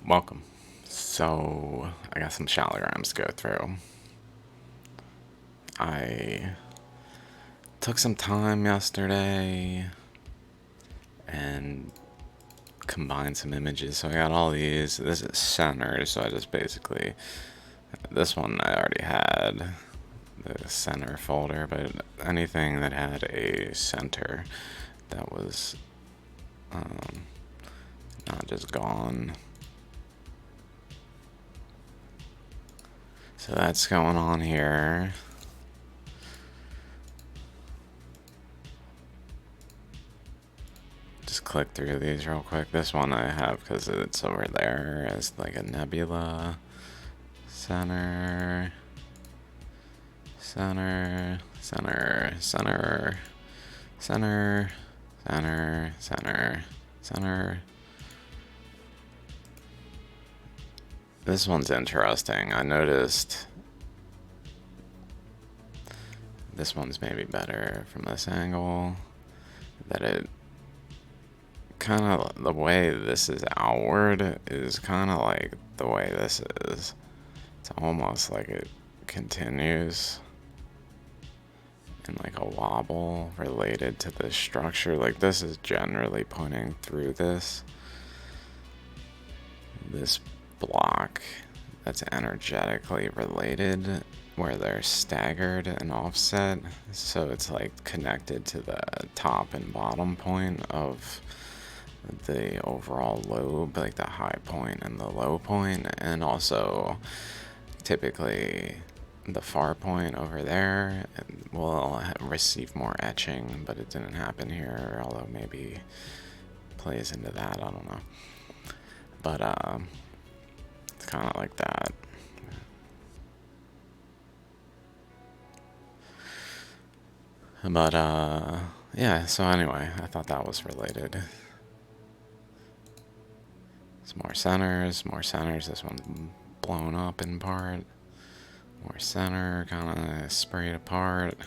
Welcome. So, I got some shallograms to go through. I took some time yesterday and combined some images. So I got all these. This is center, so I just basically, this one I already had, the center folder, but anything that had a center that was not just gone. So that's going on here. Just click through these real quick. This one I have because it's over there as like a nebula. Center, center, center, center, center, center, center, center. This one's interesting. I noticed this one's maybe better from this angle. That it kind of, the way this is outward is kind of like the way this is. It's almost like it continues in like a wobble related to this structure. Like this is generally pointing through this block that's energetically related, where they're staggered and offset, so it's like connected to the top and bottom point of the overall lobe, like the high point and the low point, and also typically the far point over there will receive more etching, but it didn't happen here, although maybe plays into that, I don't know. But it's kind of like that. But yeah, so anyway, I thought that was related. Some more centers, this one's blown up in part. More center, kind of sprayed apart.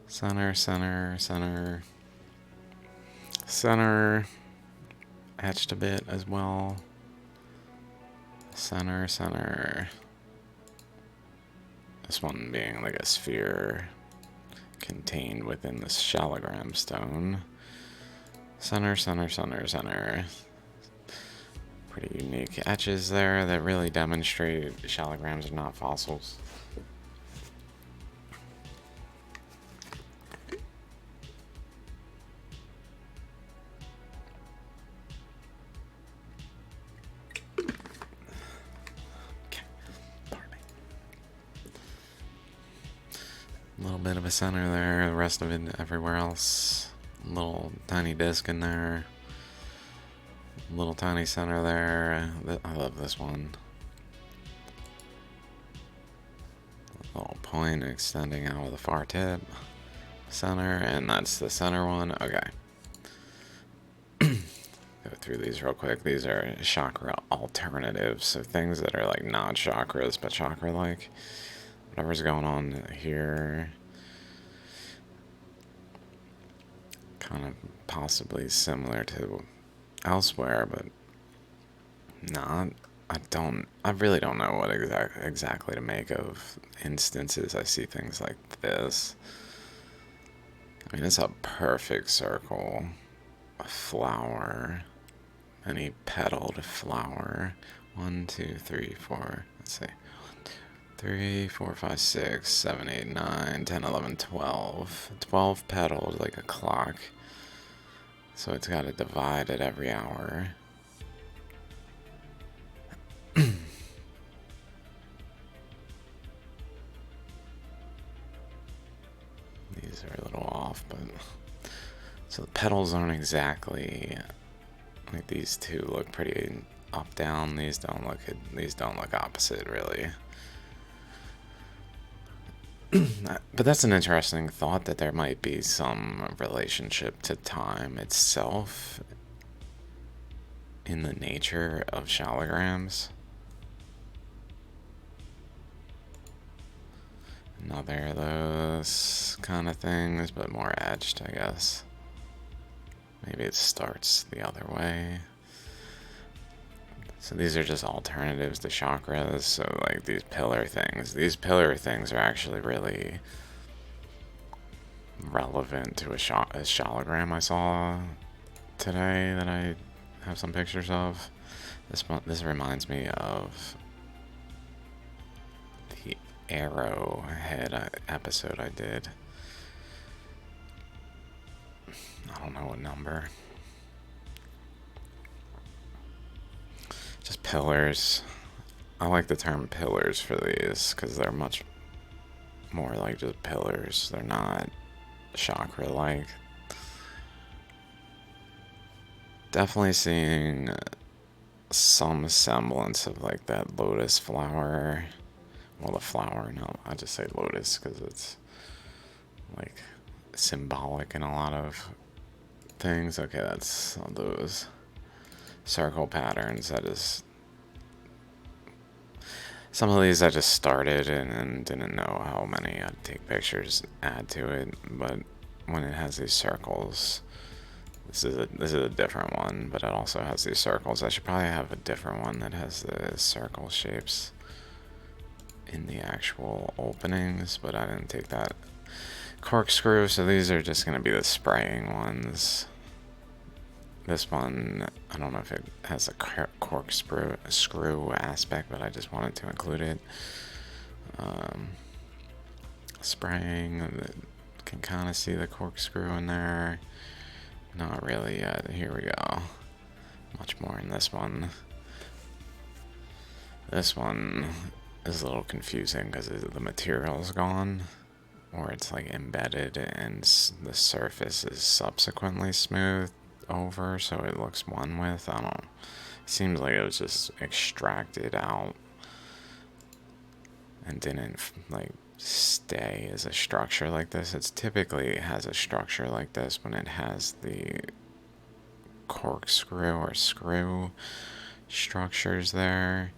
Center, center, center. Center, etched a bit as well. Center, center. This one being like a sphere contained within this shallogram stone. Center, center, center, center. Pretty unique etches there that really demonstrate shallograms are not fossils. A little bit of a center there, the rest of it everywhere else. Little tiny disc in there. Little tiny center there. I love this one. Little point extending out of the far tip. Center, and that's the center one. Okay. Go through these real quick. These are chakra alternatives, so things that are like not chakras but chakra-like. Whatever's going on here, kind of possibly similar to elsewhere, but not. I really don't know what exactly to make of instances I see things like this. I mean, it's a perfect circle, a flower, any petaled flower. 1, 2, 3, 4. Let's see. 3, 4, 5, 6, 7, 8, 9, 10, 11, 12. 12 petals, like a clock. So it's got to divide at every hour. These are a little off, but so the petals aren't exactly like these two look pretty up down. These don't look opposite really. But that's an interesting thought, that there might be some relationship to time itself in the nature of shallograms. Another of those kind of things, but more etched, I guess. Maybe it starts the other way. So these are just alternatives to chakras. So like these pillar things are actually really relevant to a shologram I saw today that I have some pictures of. This reminds me of the Arrowhead episode I did. I don't know what number. Just pillars. I like the term pillars for these because they're much more like just pillars. They're not chakra-like. Definitely seeing some semblance of like that lotus flower. Well, the flower, no, I just say lotus because it's like symbolic in a lot of things. Okay, that's those circle patterns. That is, some of these I just started and didn't know how many I'd take pictures, add to it, but when it has these circles, this is a different one, but it also has these circles. I should probably have a different one that has the circle shapes in the actual openings, but I didn't take that corkscrew, so these are just going to be the spraying ones. This one, I don't know if it has a corkscrew aspect, but I just wanted to include it. Spraying, can kind of see the corkscrew in there. Not really yet. Here we go. Much more in this one. This one is a little confusing because the material is gone, or it's like embedded and the surface is subsequently smoothed over, so it looks one with. I don't know. It seems like it was just extracted out and didn't like stay as a structure like this. It's typically has a structure like this when it has the corkscrew or screw structures there,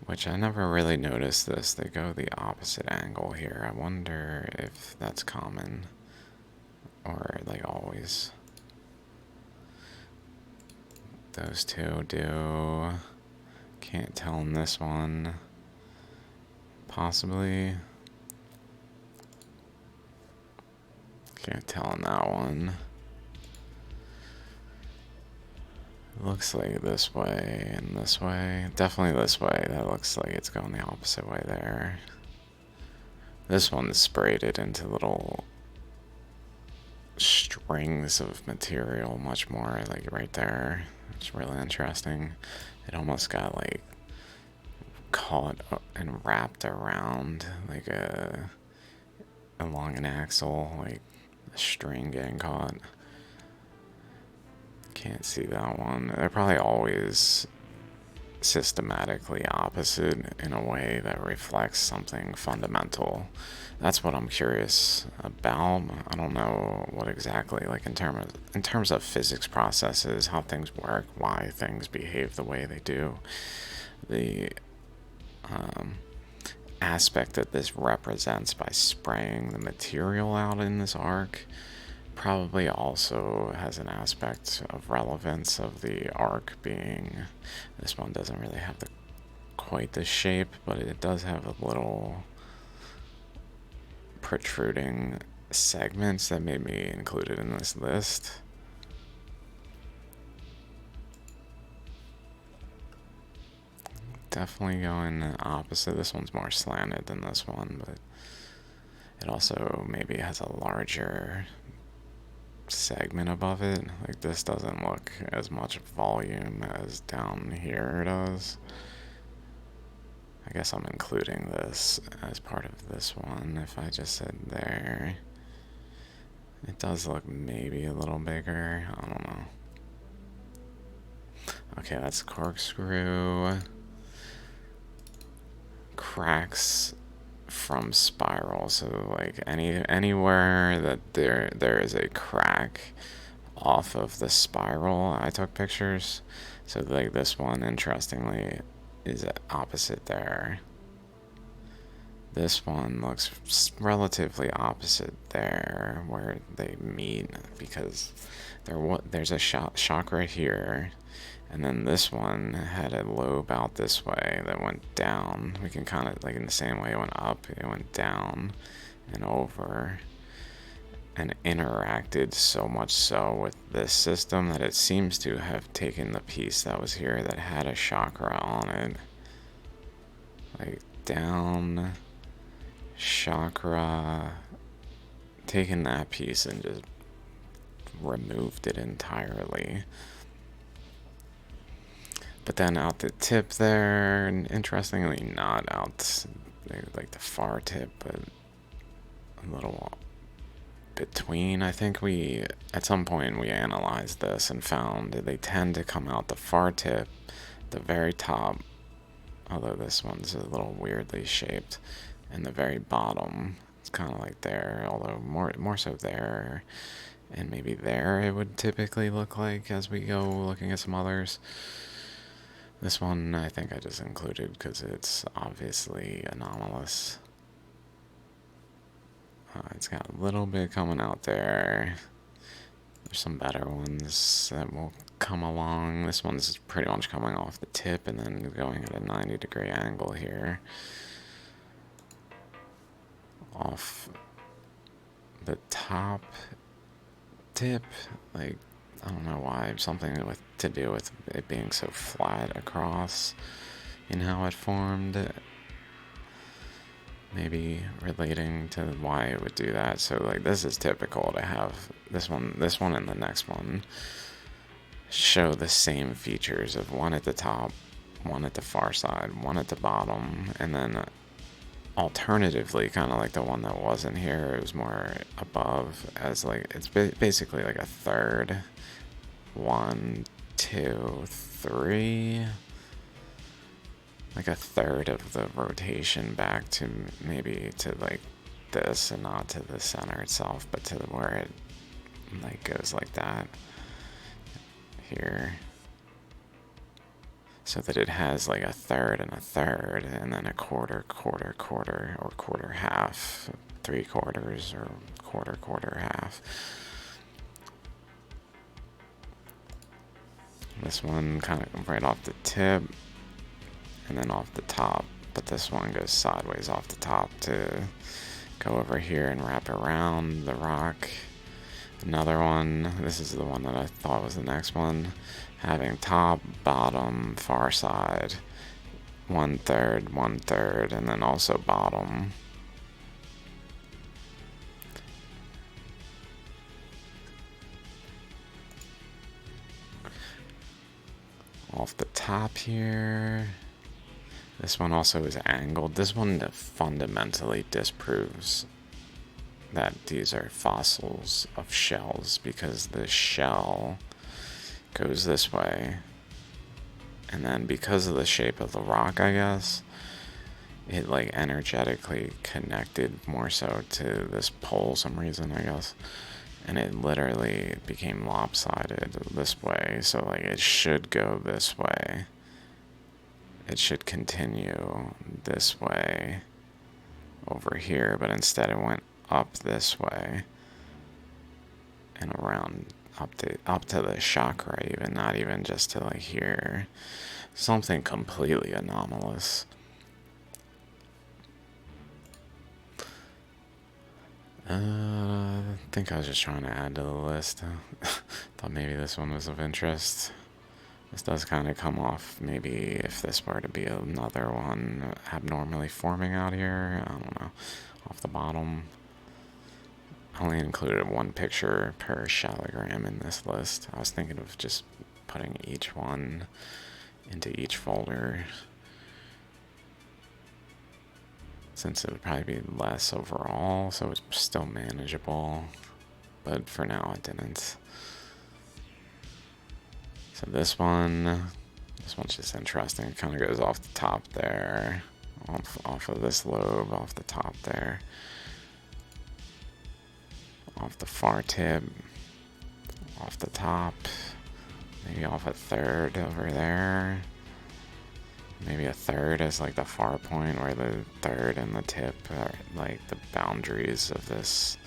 which I never really noticed this. They go the opposite angle here. I wonder if that's common or like always. Those two do. Can't tell in this one. Possibly. Can't tell in that one. Looks like this way and this way. Definitely this way. That looks like it's going the opposite way there. This one sprayed it into little strings of material, much more like right there. It's really interesting. It almost got like caught and wrapped around like along an axle, like a string getting caught. Can't see that one. They're probably always systematically opposite in a way that reflects something fundamental. That's what I'm curious about. I don't know what exactly, like in terms of physics processes, how things work, why things behave the way they do. The aspect that this represents by spraying the material out in this arc probably also has an aspect of relevance of the arc being, this one doesn't really have quite the shape, but it does have a little protruding segments that made me include it in this list. Definitely going opposite. This one's more slanted than this one, but it also maybe has a larger segment above it. Like this doesn't look as much volume as down here does. I guess I'm including this as part of this one. If I just said there, it does look maybe a little bigger. I don't know. Okay, that's corkscrew. Cracks from spiral, so like anywhere that there is a crack off of the spiral, I took pictures. So like this one, interestingly, is opposite there. This one looks relatively opposite there where they meet, because there's a chakra here, And then this one had a lobe out this way that went down. We can kind of, like in the same way it went up, it went down and over and interacted so much so with this system that it seems to have taken the piece that was here that had a chakra on it. Like down, chakra, taken that piece and just removed it entirely. But then out the tip there, and interestingly not out like the far tip, but a little between. I think we, at some point we analyzed this and found that they tend to come out the far tip, the very top, although this one's a little weirdly shaped, and the very bottom. It's kind of like there, although more so there, and maybe there it would typically look like as we go looking at some others. This one I think I just included because it's obviously anomalous. It's got a little bit coming out there. There's some better ones that will come along. This one's pretty much coming off the tip and then going at a 90-degree angle here. Off the top tip, like, I don't know why, something with to do with it being so flat across in how it formed. Maybe relating to why it would do that. So like this is typical to have this one and the next one show the same features of one at the top, one at the far side, one at the bottom, and then alternatively kind of like the one that wasn't here, it was more above as like it's basically like a third, 1, 2, 3, like a third of the rotation back to maybe to like this and not to the center itself, but to where it like goes like that here, so that it has like a third and a third and then a quarter, quarter, quarter, or quarter half, 3/4 or quarter, quarter, half. This one kind of right off the tip and then off the top, but this one goes sideways off the top to go over here and wrap around the rock. Another one, this is the one that I thought was the next one, having top, bottom, far side, 1/3, 1/3, and then also bottom. Off the top here. This one also is angled. This one fundamentally disproves that these are fossils of shells because the shell goes this way. And then because of the shape of the rock, I guess, it like energetically connected more so to this pole some reason, I guess. And it literally became lopsided this way. So like it should go this way. It should continue this way over here, but instead it went up this way and around up to the chakra, even not even just to like here. Something completely anomalous. I think I was just trying to add to the list. Thought maybe this one was of interest. This does kind of come off, maybe if this were to be another one abnormally forming out here, I don't know, off the bottom. I only included one picture per shallogram in this list. I was thinking of just putting each one into each folder, since it would probably be less overall, so it's still manageable, but for now I didn't. So this one's just interesting. It kind of goes off the top there, off of this lobe, off the top there, off the far tip, off the top, maybe off a third over there, maybe a third is like the far point where the third and the tip are like the boundaries of this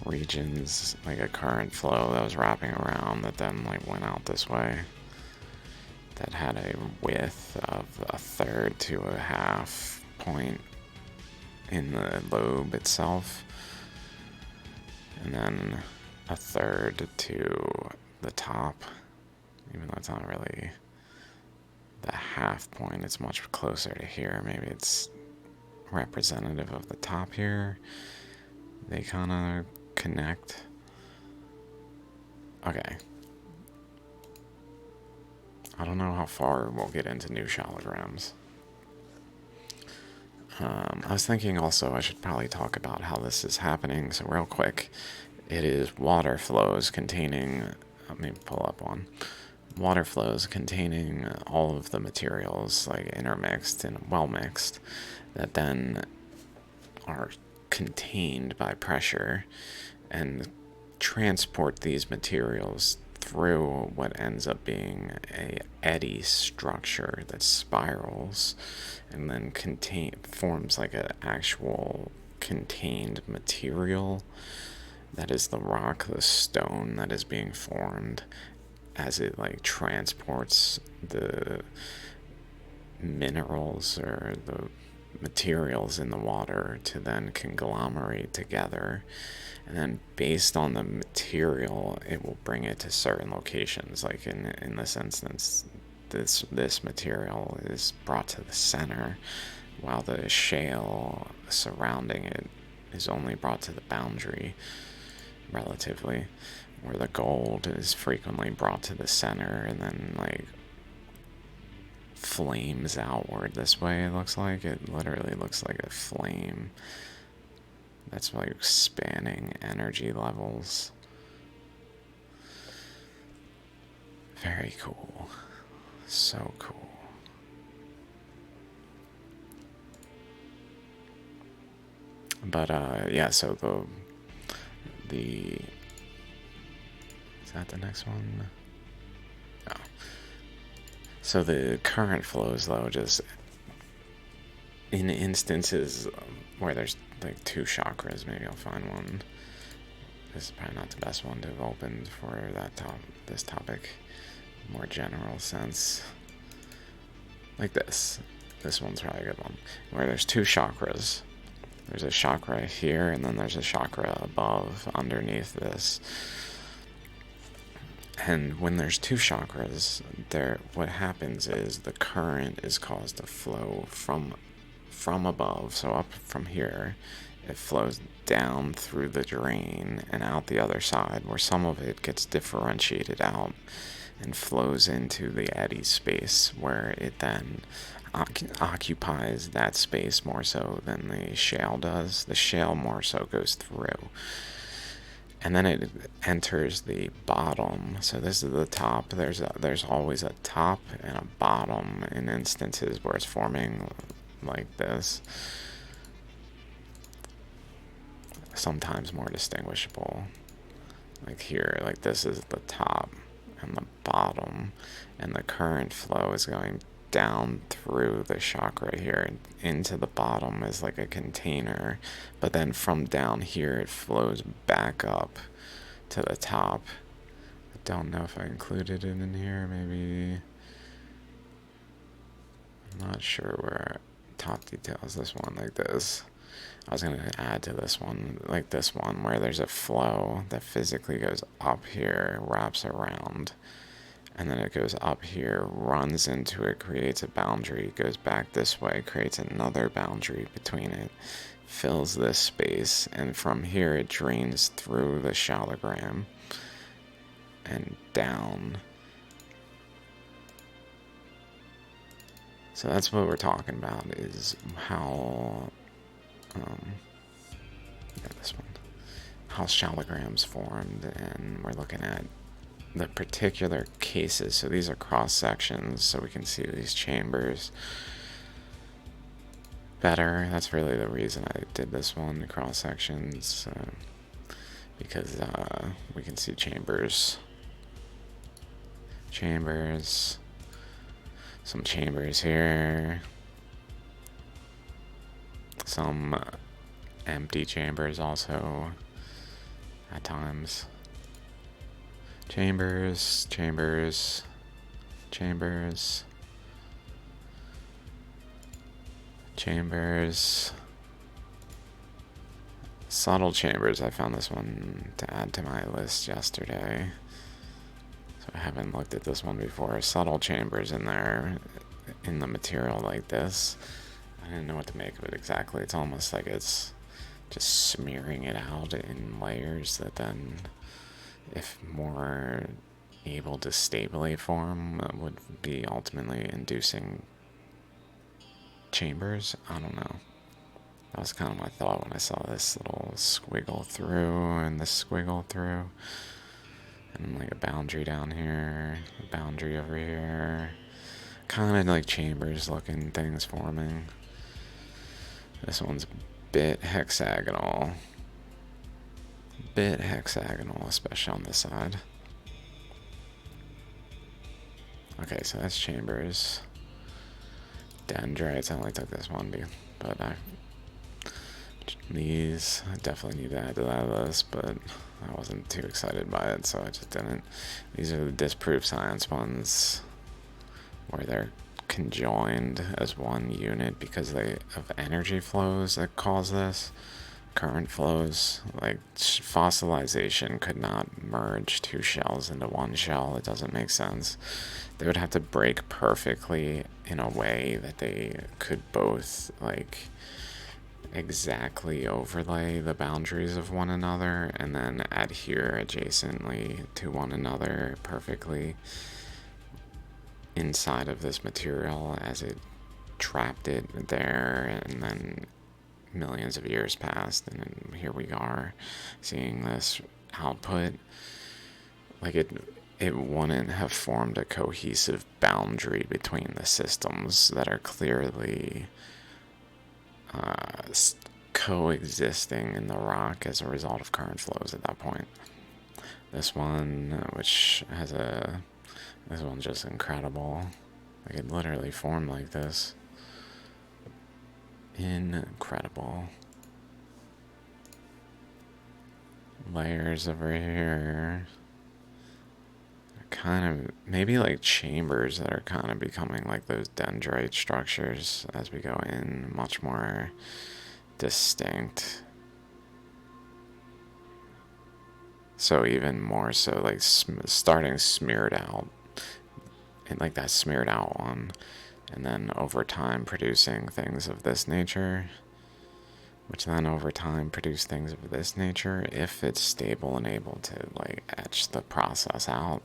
region's like a current flow that was wrapping around that then like went out this way. that had a width of a third to a half point in the lobe itself, and then a third to the top, even though it's not really the half point, it's much closer to here. Maybe it's representative of the top here. They kind of connect. Okay. I don't know how far we'll get into new shalograms. I was thinking also I should probably talk about how this is happening. So real quick, it is water flows containing, let me pull up one. Water flows containing all of the materials, like intermixed and well mixed, that then are contained by pressure and transport these materials through what ends up being a eddy structure that spirals and then forms like an actual contained material that is the rock, the stone that is being formed as it like transports the minerals or the materials in the water to then conglomerate together, and then based on the material it will bring it to certain locations. Like in this instance, this material is brought to the center, while the shale surrounding it is only brought to the boundary relatively, where the gold is frequently brought to the center and then like flames outward this way. It looks like it literally looks like a flame that's like spanning energy levels. Very cool. So cool. But yeah, so the is that the next one? No. So the current flows, though, just in instances where there's like two chakras, maybe I'll find one. This is probably not the best one to have opened for this topic. More general sense. Like this. This one's probably a good one. Where there's two chakras. There's a chakra here, and then there's a chakra above, underneath this. And when there's two chakras, what happens is the current is caused to flow from above, so up from here, it flows down through the drain and out the other side, where some of it gets differentiated out and flows into the eddy space, where it then occupies that space more so than the shale does. The shale more so goes through. And then it enters the bottom. So this is the top. There's always a top and a bottom in instances where it's forming like this. Sometimes more distinguishable. Like here, like this is the top and the bottom, and the current flow is going down through the chakra here and into the bottom as like a container, but then from down here it flows back up to the top. I don't know if I included it in here, maybe. I'm not sure where. Top details, this one like this. I was going to add to this one, like this one, where there's a flow that physically goes up here, wraps around, and then it goes up here, runs into it, creates a boundary, goes back this way, creates another boundary between it, fills this space, and from here it drains through the shallogram and down. So that's what we're talking about, is how, this one, how shallograms formed, and we're looking at the particular cases. So these are cross sections, so we can see these chambers better. That's really the reason I did this one, the cross sections, because we can see chambers, some chambers here, some empty chambers also at times. Chambers, Chambers. Chambers. Subtle chambers. I found this one to add to my list yesterday. So I haven't looked at this one before. Subtle chambers in there, in the material like this. I didn't know what to make of it exactly. It's almost like it's just smearing it out in layers that then, if more able to stably form, would be ultimately inducing chambers. I don't know. That was kind of my thought when I saw this little squiggle through and this squiggle through. And like a boundary down here, a boundary over here. Kind of like chambers looking things forming. This one's bit hexagonal. Bit hexagonal, especially on this side. Okay, so that's chambers. Dendrites, I only took this one, but these, I definitely need to add to that list, but I wasn't too excited by it, so I just didn't. These are the disproved science ones, where they're conjoined as one unit because of energy flows that cause this. Current flows, like fossilization could not merge two shells into one shell. It doesn't make sense. They would have to break perfectly in a way that they could both like exactly overlay the boundaries of one another and then adhere adjacently to one another perfectly inside of this material as it trapped it there, and then millions of years passed and here we are seeing this output. Like it wouldn't have formed a cohesive boundary between the systems that are clearly coexisting in the rock as a result of current flows at that point. This one, which has this one's just incredible. Like it literally formed like this. Incredible. Layers over here. Kind of, maybe like chambers that are kind of becoming like those dendrite structures as we go in, much more distinct. So even more so like starting smeared out, and like that smeared out one, and then over time producing things of this nature, which then over time produce things of this nature if it's stable and able to like etch the process out.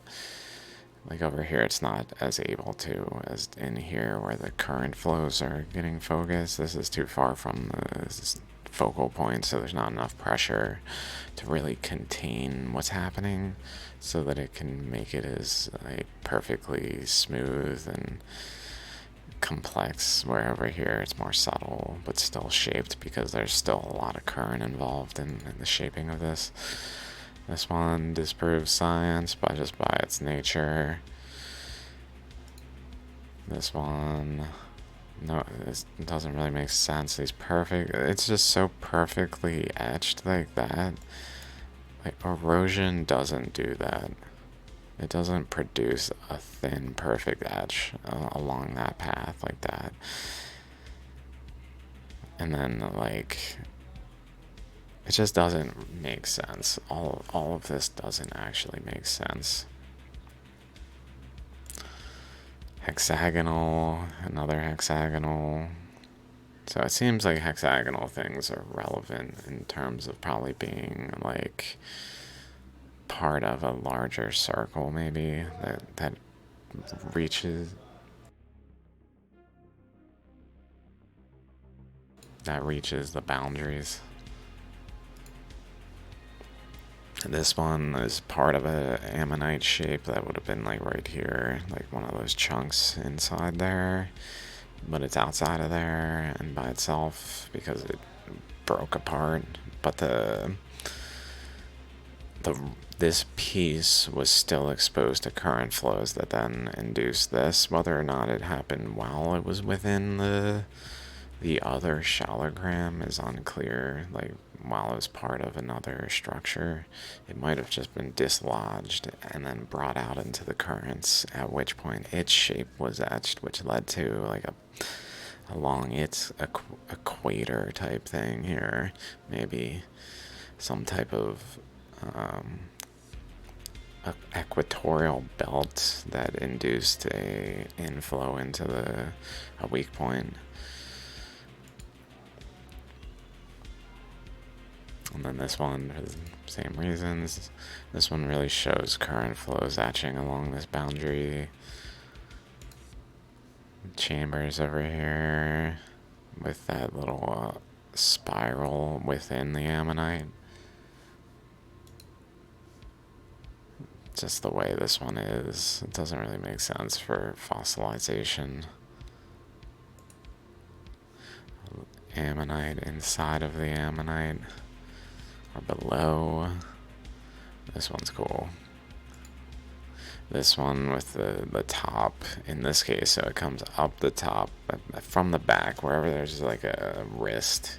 Like over here it's not as able to as in here where the current flows are getting focused. This is too far from the focal point, so there's not enough pressure to really contain what's happening so that it can make it as like perfectly smooth and complex, where over here it's more subtle but still shaped because there's still a lot of current involved in the shaping of this. This one disproves science by its nature. This one, no, this doesn't really make sense. It's just so perfectly etched like that. Like erosion doesn't do that. It doesn't produce a thin, perfect etch along that path like that. And then like, it just doesn't make sense. All of this doesn't actually make sense. Hexagonal, another hexagonal. So it seems like hexagonal things are relevant in terms of probably being like part of a larger circle, maybe that reaches the boundaries. This one is part of a ammonite shape that would have been like right here, like one of those chunks inside there, but it's outside of there and by itself because it broke apart. But this piece was still exposed to current flows that then induced this. Whether or not it happened while it was within the other shallogram is unclear, like while it was part of another structure. It might have just been dislodged and then brought out into the currents, at which point its shape was etched, which led to like along its equator type thing here, maybe some type of equatorial belt that induced a inflow into a weak point. And then this one, for the same reasons, this one really shows current flows etching along this boundary. Chambers over here with that little spiral within the ammonite. Just the way this one is, it doesn't really make sense for fossilization. Ammonite inside of the ammonite, or below. This one's cool. This one with the top, in this case, so it comes up the top, from the back, wherever there's like a wrist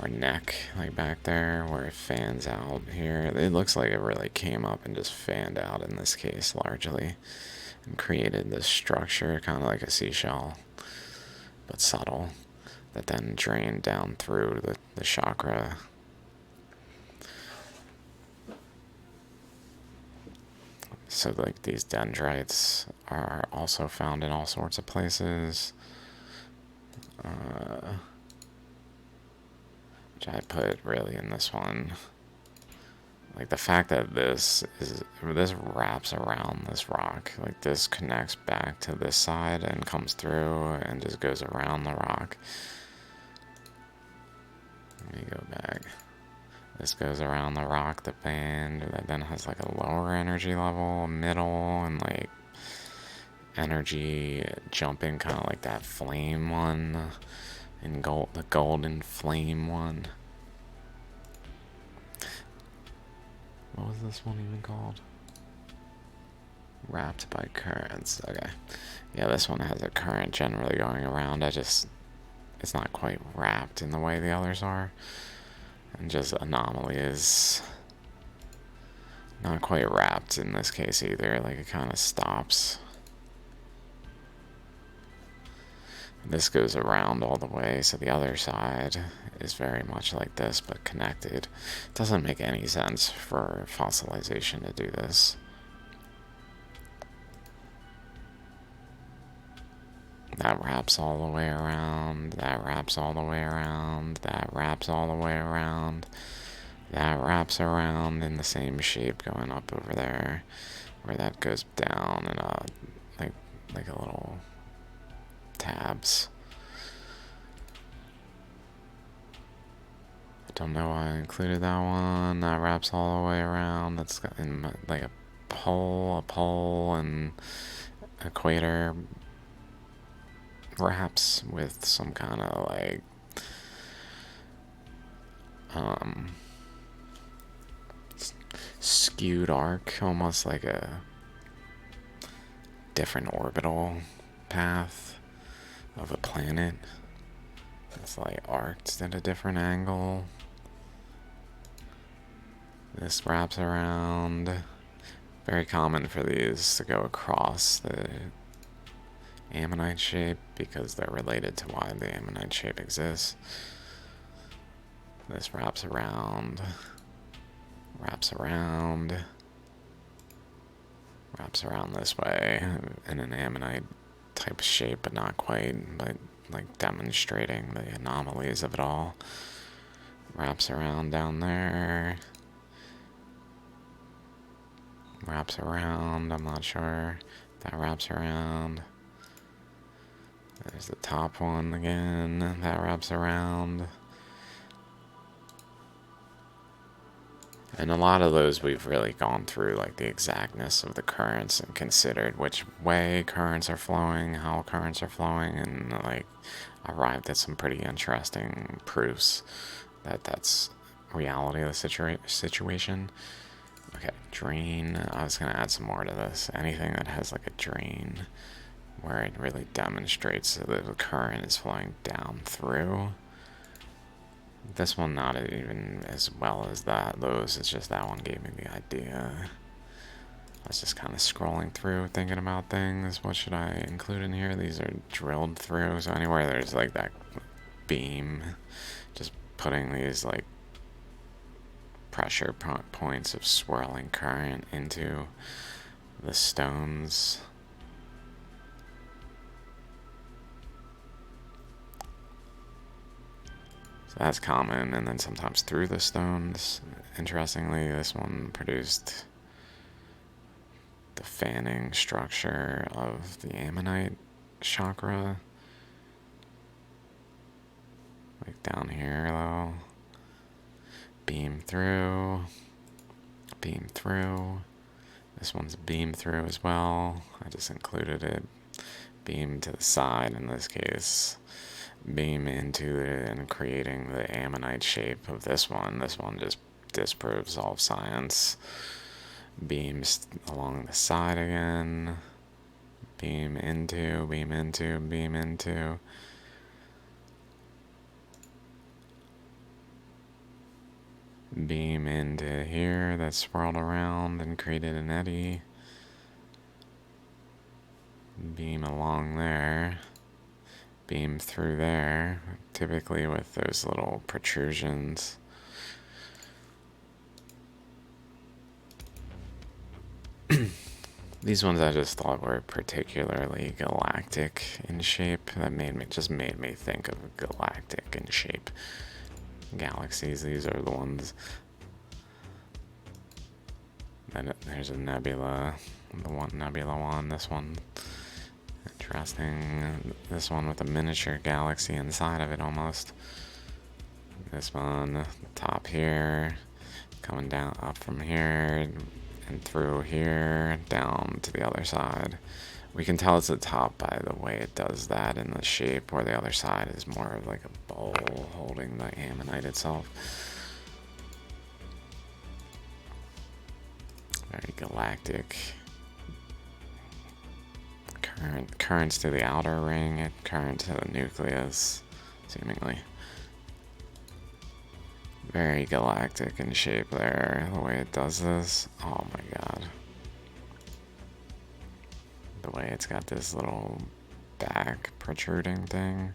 or neck, like back there, where it fans out here. It looks like it really came up and just fanned out in this case, largely, and created this structure, kind of like a seashell, but subtle, that then drained down through the chakra. So like these dendrites are also found in all sorts of places, which I put really in this one. Like the fact that this wraps around this rock, like this connects back to this side and comes through and just goes around the rock. Let me go back. This goes around the rock, the band, that then has like a lower energy level, middle, and like energy jumping, kind of like that flame one, and the golden flame one. What was this one even called? Wrapped by currents. Okay. Yeah, this one has a current generally going around. It's not quite wrapped in the way the others are. And just anomaly is not quite wrapped in this case either. Like it kind of stops. This goes around all the way, so the other side is very much like this, but connected. It doesn't make any sense for fossilization to do this. That wraps all the way around, that wraps all the way around, that wraps all the way around, that wraps around in the same shape going up over there, where that goes down and like a little tabs. I don't know why I included that one. That wraps all the way around. That's in like a pole, and equator wraps with some kind of like skewed arc, almost like a different orbital path of a planet. It's like arced at a different angle. This wraps around. Very common for these to go across the ammonite shape because they're related to why the ammonite shape exists. This wraps around, wraps around, wraps around this way in an ammonite type shape, but not quite, but like demonstrating the anomalies of it all. Wraps around down there. Wraps around, I'm not sure. That wraps around. There's the top one again. That wraps around. And a lot of those we've really gone through, like the exactness of the currents and considered which way currents are flowing, how currents are flowing, and like arrived at some pretty interesting proofs that that's reality of the situation. Okay, drain. I was going to add some more to this. Anything that has like a drain where it really demonstrates that the current is flowing down through. This one not even as well as that. Those, it's just that one gave me the idea. I was just kind of scrolling through, thinking about things. What should I include in here? These are drilled through, so anywhere there's like that beam, just putting these like pressure points of swirling current into the stones. So that's common, and then sometimes through the stones. Interestingly, this one produced the fanning structure of the ammonite chakra. Like down here, though. Beam through. Beam through. This one's beam through as well. I just included it. Beam to the side in this case. Beam into it and creating the ammonite shape of this one. This one just disproves all of science. Beams along the side again. Beam into, beam into, beam into. Beam into here that swirled around and created an eddy. Beam along there. Beam through there, typically with those little protrusions. These ones I just thought were particularly galactic in shape. That just made me think of galactic in shape galaxies. These are the ones. Then there's a nebula, the one nebula one. This one, interesting. This one with a miniature galaxy inside of it almost. This one, top here, coming down up from here and through here down to the other side. We can tell it's the top by the way it does that in the shape, where the other side is more of like a bowl holding the ammonite itself. Very galactic. Currents to the outer ring, current to the nucleus, seemingly. Very galactic in shape there, the way it does this. Oh my god. The way it's got this little back protruding thing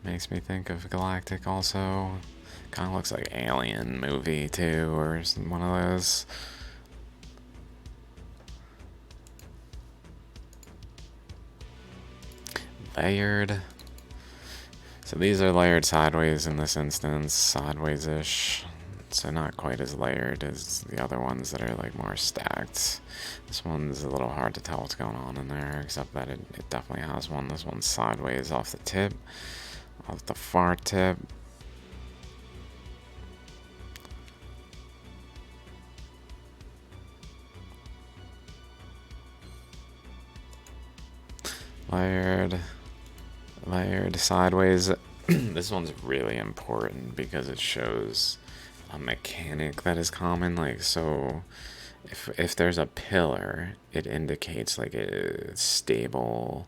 makes me think of Galactic also. Kind of looks like Alien movie too, or one of those. Layered. So these are layered sideways in this instance, sideways-ish. So not quite as layered as the other ones that are like more stacked. This one's a little hard to tell what's going on in there, except that it definitely has one. This one's sideways off the tip, off the far tip. Layered sideways. This one's really important because it shows a mechanic that is common. Like, so if there's a pillar, it indicates like a stable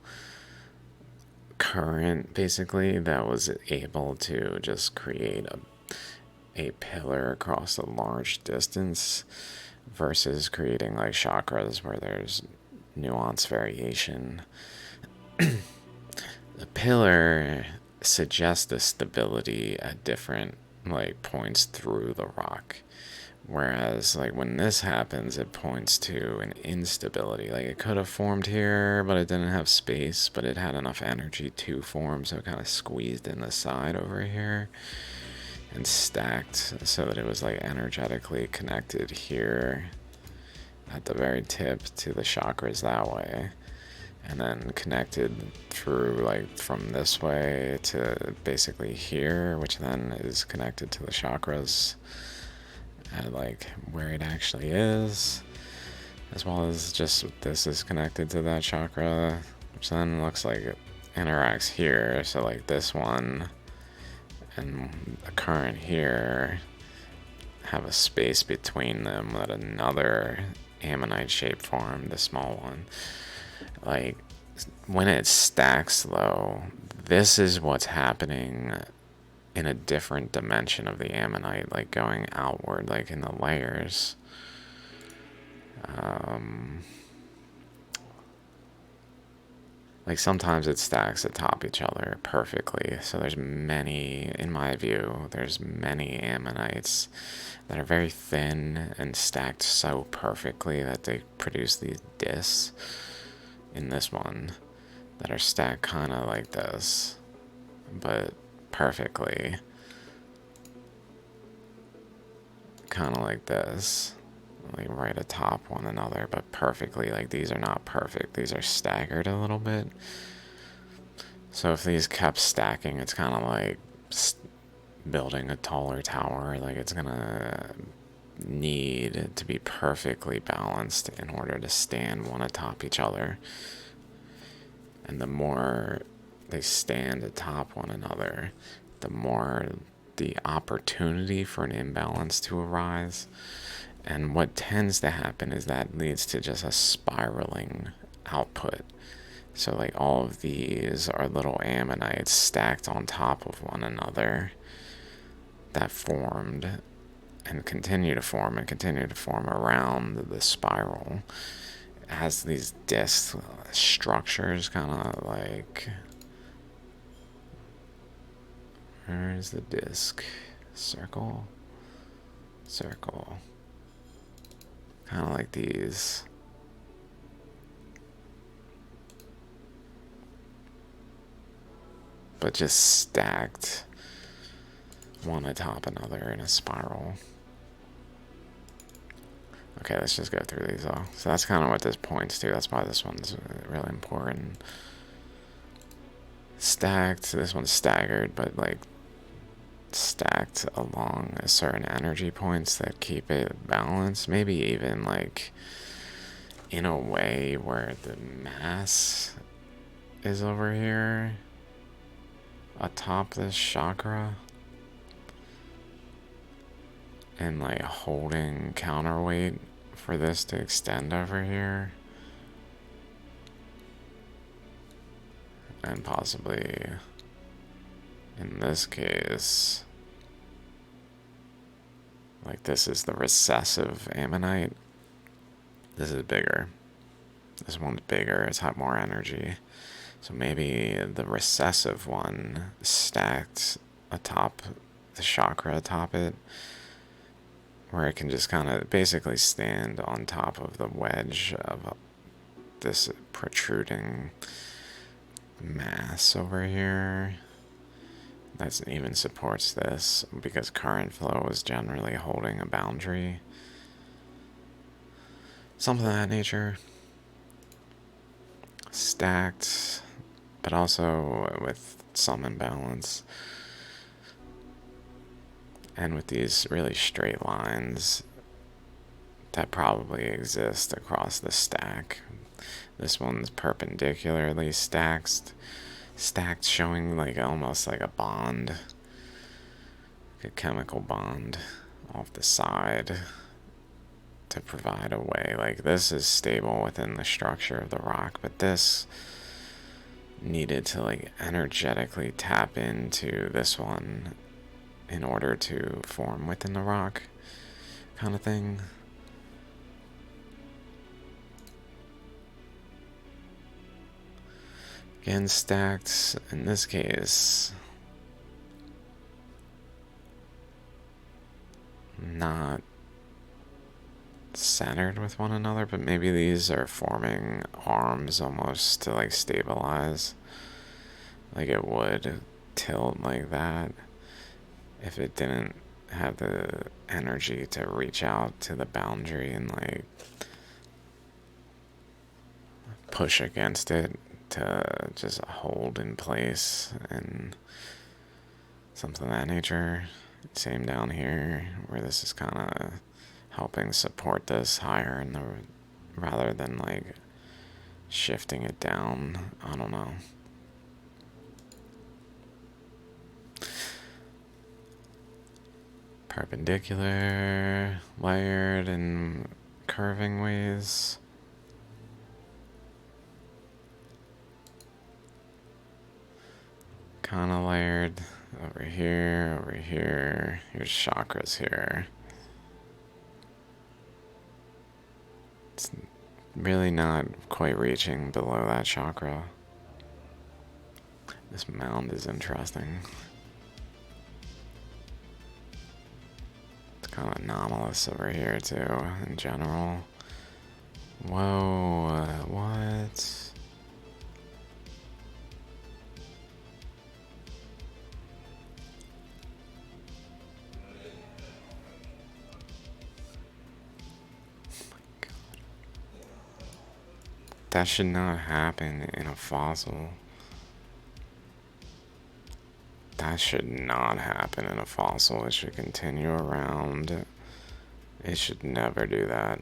current basically that was able to just create a pillar across a large distance, versus creating like chakras where there's nuance variation. The pillar suggests the stability at different like points through the rock, whereas like when this happens, it points to an instability. Like it could have formed here, but it didn't have space, but it had enough energy to form, so it kind of squeezed in the side over here and stacked so that it was like energetically connected here at the very tip to the chakras that way, and then connected through like from this way to basically here, which then is connected to the chakras at like where it actually is, as well as just this is connected to that chakra, which then looks like it interacts here. So like this one and the current here have a space between them that another ammonite shape formed, the small one. Like when it stacks though, this is what's happening in a different dimension of the ammonite, like going outward, like in the layers. Um, like sometimes it stacks atop each other perfectly. So there's many, in my view, there's many ammonites that are very thin and stacked so perfectly that they produce these discs in this one that are stacked kind of like this, but perfectly, kind of like this, like right atop one another, but perfectly. Like these are not perfect, these are staggered a little bit. So if these kept stacking, it's kind of like building a taller tower. Like it's gonna need to be perfectly balanced in order to stand one atop each other. And the more they stand atop one another, the more the opportunity for an imbalance to arise. And what tends to happen is that leads to just a spiraling output. So, like, all of these are little ammonites stacked on top of one another that formed and continue to form and continue to form around the spiral. It has these disc structures, kind of like. Where's the disc? Circle? Circle. Kind of like these. But just stacked one atop another in a spiral. Okay, let's just go through these all. So that's kind of what this points to. That's why this one's really important. Stacked. This one's staggered, but like stacked along certain energy points that keep it balanced. Maybe even like in a way where the mass is over here atop this chakra and like holding counterweight for this to extend over here, and possibly in this case, like this is the recessive ammonite. This is bigger. This one's bigger. It's had more energy. So maybe the recessive one stacked atop the chakra atop it, where it can just kind of basically stand on top of the wedge of this protruding mass over here. That even supports this because current flow is generally holding a boundary. Something of that nature. Stacked, but also with some imbalance. And with these really straight lines that probably exist across the stack. This one's perpendicularly stacked, showing like almost like a bond, like a chemical bond off the side to provide a way. Like this is stable within the structure of the rock, but this needed to like energetically tap into this one in order to form within the rock, kind of thing. Again, stacked in this case, not centered with one another, but maybe these are forming arms almost to like stabilize. Like it would tilt like that if it didn't have the energy to reach out to the boundary and like push against it to just hold in place and something of that nature. Same down here where this is kind of helping support this higher in the rather than like shifting it down. I don't know. Perpendicular, layered, and curving ways. Kind of layered over here over here. Here's chakras here. It's really not quite reaching below that chakra. This mound is interesting. It's kind of anomalous over here too, in general. Whoa, what? That should not happen in a fossil. That should not happen in a fossil. It should continue around. It should never do that.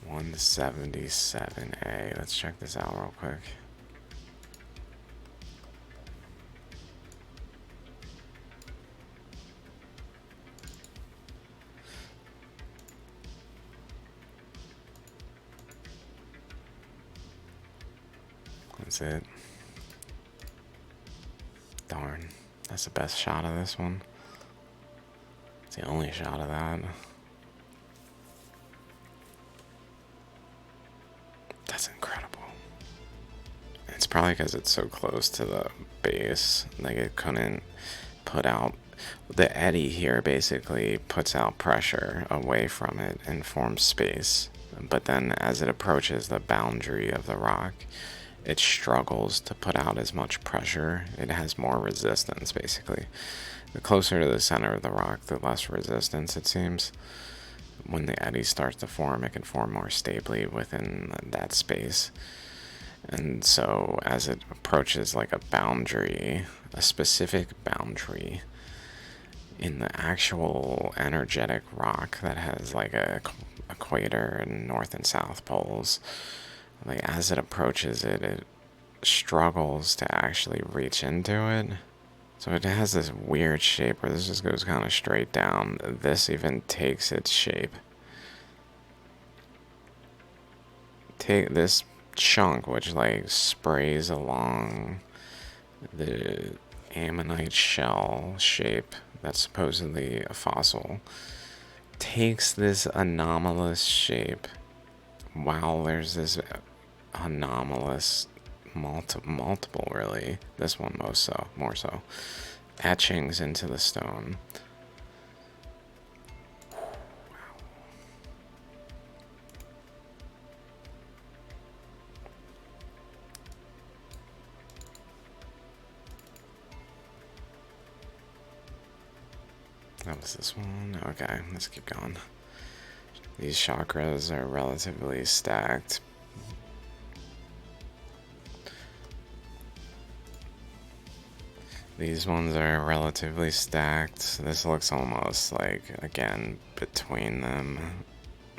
177A. Let's check this out real quick. That's it. Darn. That's the best shot of this one. It's the only shot of that. That's incredible. It's probably because it's so close to the base. Like it couldn't put out. The eddy here basically puts out pressure away from it and forms space. But then as it approaches the boundary of the rock, it struggles to put out as much pressure. It has more resistance, basically. The closer to the center of the rock, the less resistance, it seems. When the eddy starts to form, it can form more stably within that space. And so as it approaches like a boundary, a specific boundary in the actual energetic rock that has like a equator and north and south poles, like as it approaches it, it struggles to actually reach into it. So it has this weird shape where this just goes kind of straight down. This even takes its shape. Take this chunk, which like sprays along the ammonite shell shape that's supposedly a fossil, takes this anomalous shape. Wow, there's this anomalous multiple really, this one more so etchings into the stone. That was this one. Okay, let's keep going. These chakras are relatively stacked. These ones are relatively stacked. This looks almost like, again, between them.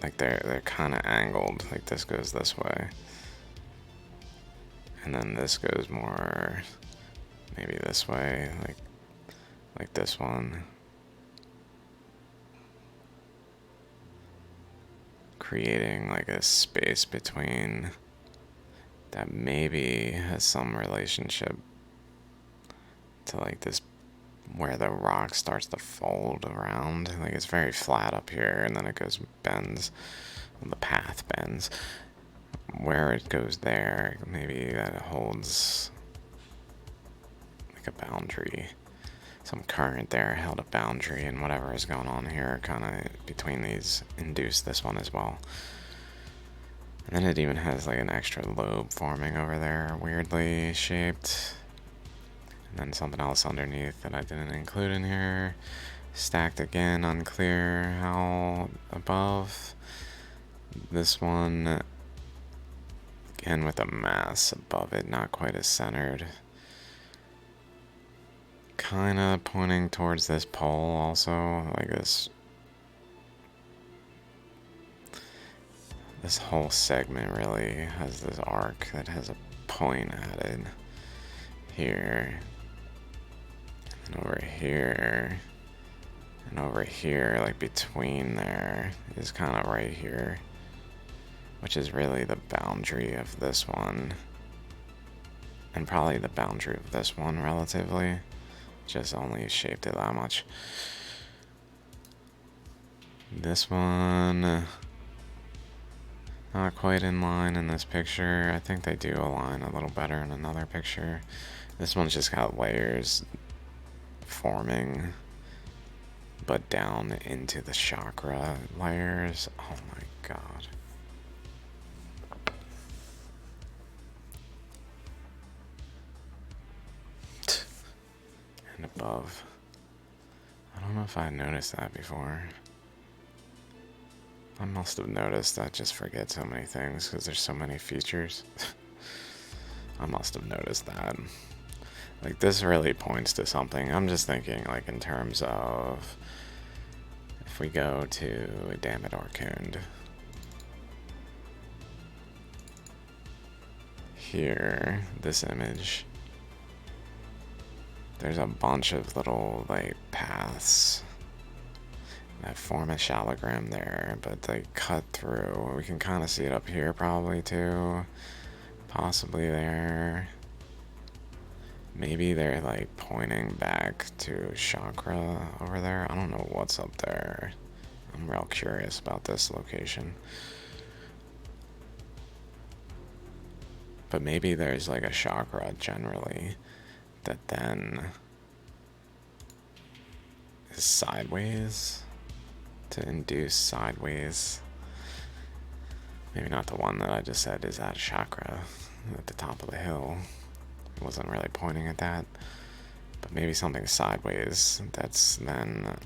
Like they're kind of angled. Like this goes this way. And then this goes more, maybe this way, like this one. Creating like a space between that maybe has some relationship to like this, where the rock starts to fold around. Like it's very flat up here and then it goes bends, the path bends. Where it goes there, maybe that holds like a boundary. Some current there held a boundary, and whatever is going on here kind of between these induced this one as well. And then it even has like an extra lobe forming over there, weirdly shaped. And then something else underneath that I didn't include in here. Stacked again, unclear how above. This one, again with a mass above it, not quite as centered. Kind of pointing towards this pole also, like this whole segment really has this arc that has a point at it here, and over here, and over here, like between there is kind of right here, which is really the boundary of this one. And probably the boundary of this one relatively. Just only shaped it that much. This one, not quite in line in this picture. I think they do align a little better in another picture. This one's just got layers forming, but down into the chakra layers. Oh my god. And above. I don't know if I noticed that before. I must have noticed. I just forget so many things because there's so many features. I must have noticed that. Like, this really points to something. I'm just thinking, like, in terms of if we go to Damn It Orkund. Here, this image. There's a bunch of little, like, paths that form a shallogram there, but they cut through. We can kind of see it up here probably too. Possibly there. Maybe they're like pointing back to chakra over there. I don't know what's up there. I'm real curious about this location. But maybe there's like a chakra generally that then is sideways to induce sideways. Maybe not the one that I just said is that chakra at the top of the hill. It wasn't really pointing at that. But maybe something sideways that's then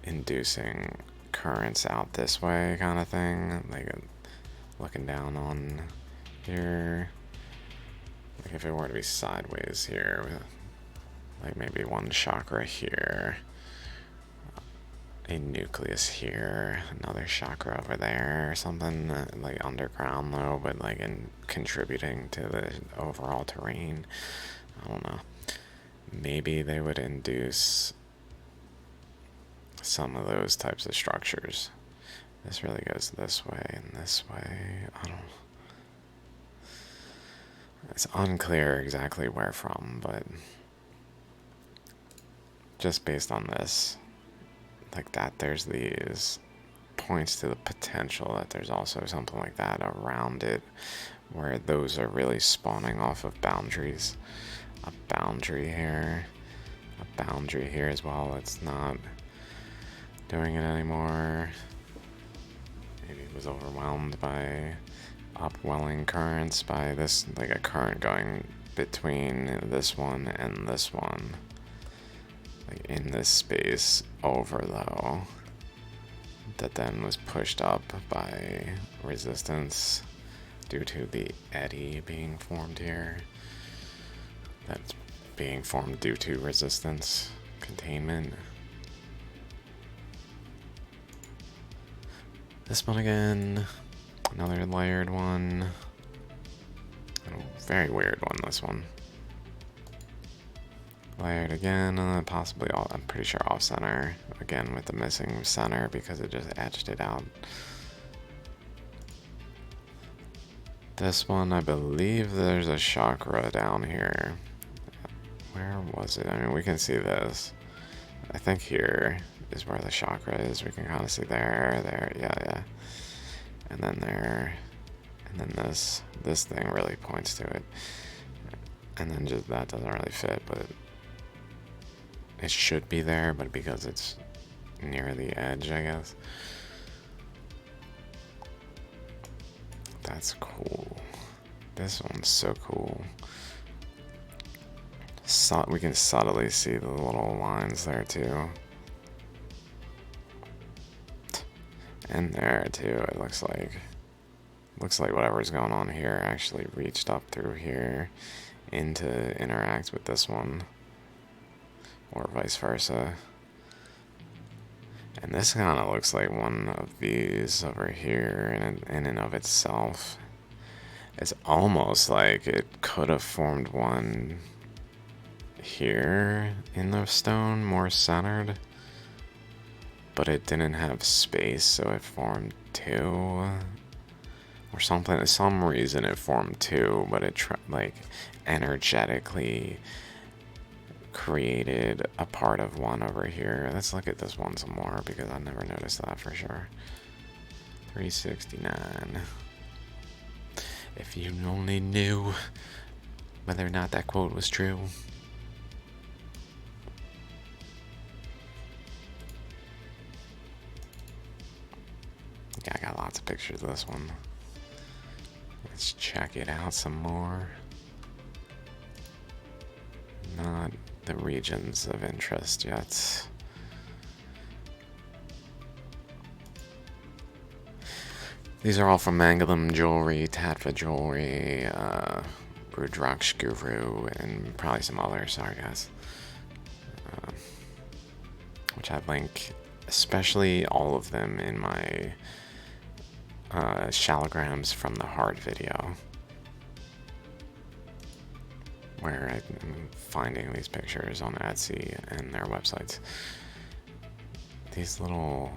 inducing currents out this way kind of thing. Like looking down on here. Like if it were to be sideways here, like maybe one chakra here, a nucleus here, another chakra over there, or something like underground though, but like in contributing to the overall terrain. I don't know. Maybe they would induce some of those types of structures. This really goes this way and this way. I don't. It's unclear exactly where from, but just based on this, like that, there's these points to the potential that there's also something like that around it, where those are really spawning off of boundaries. A boundary here, a boundary here as well. It's not doing it anymore. Maybe it was overwhelmed by upwelling currents, by this, like a current going between this one and this one, like in this space over though, that then was pushed up by resistance due to the eddy being formed here. That's being formed due to resistance containment. This one again, another layered one. A very weird one, this one. Layered again, possibly all, I'm pretty sure off center. Again with the missing center because it just etched it out. This one, I believe there's a chakra down here. Where was it? I mean, we can see this. I think here is where the chakra is. We can kind of see there, yeah. And then there, and then this thing really points to it. And then just that doesn't really fit, but it should be there, but because it's near the edge, I guess. That's cool. This one's so cool. We can subtly see the little lines there too. And there too, it looks like whatever's going on here actually reached up through here to interact with this one, or vice versa. And this kind of looks like one of these over here in and of itself. It's almost like it could have formed one here in the stone, more centered, but it didn't have space, so it formed two. or something. Some reason it formed two, but it like energetically created a part of one over here. Let's look at this one some more because I never noticed that for sure. 369. If you only knew whether or not that quote was true. Yeah, I got lots of pictures of this one. Let's check it out some more. Not the regions of interest yet. These are all from Mangalam Jewelry, Tatva Jewelry, Rudraksh Guru, and probably some others, sorry guys. Which I link, especially all of them in my shallograms from the heart video, where I'm finding these pictures on Etsy and their websites. These little,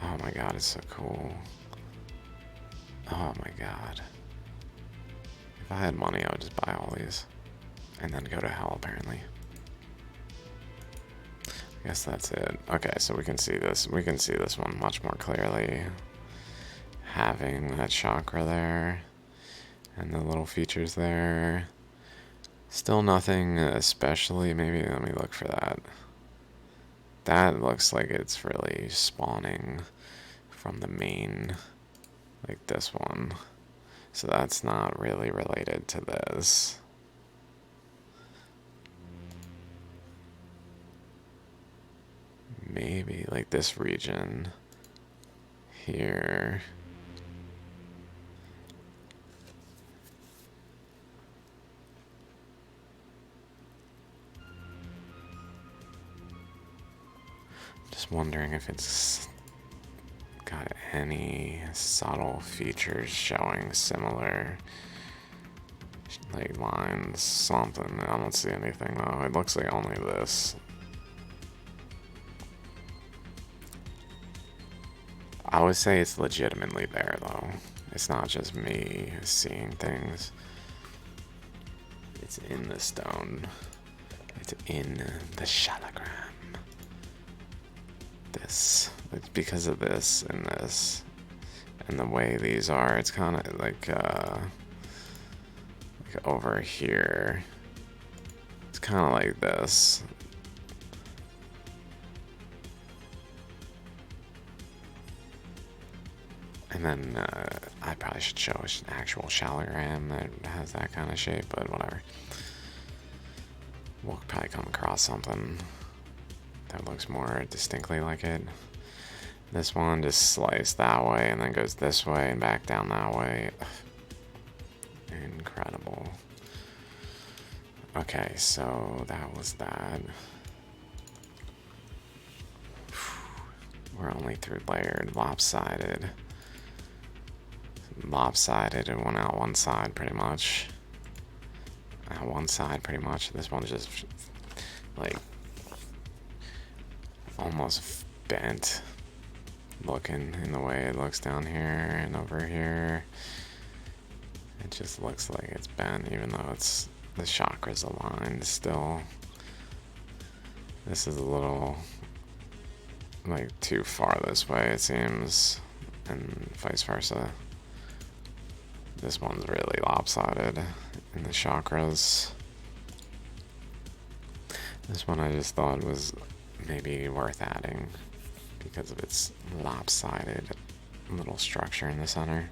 oh my god, it's so cool. Oh my god. If I had money, I would just buy all these. And then go to hell, apparently. I guess that's it. Okay, so we can see this. We can see this one much more clearly. Having that chakra there. And the little features there. Still nothing especially. Maybe let me look for that. That looks like it's really spawning from the main, like this one. So that's not really related to this. Maybe like this region here. Just wondering if it's got any subtle features showing similar like lines, something. I don't see anything though. It looks like only this. I would say it's legitimately there though. It's not just me seeing things. It's in the stone. It's in the shalagram. This. It's because of this and this. And the way these are, it's kind of like over here. It's kind of like this. And then I probably should show an actual shalogram that has that kind of shape, but whatever. We'll probably come across something that looks more distinctly like it. This one just sliced that way and then goes this way and back down that way. Incredible. Okay, so that was that. We're only through layered, lopsided. Lopsided, it went out one side pretty much. Out one side pretty much. This one's just like almost bent looking in the way it looks down here and over here. It just looks like it's bent even though it's the chakras aligned still. This is a little like too far this way it seems, and vice versa. This one's really lopsided in the chakras. This one I just thought was maybe worth adding because of its lopsided little structure in the center.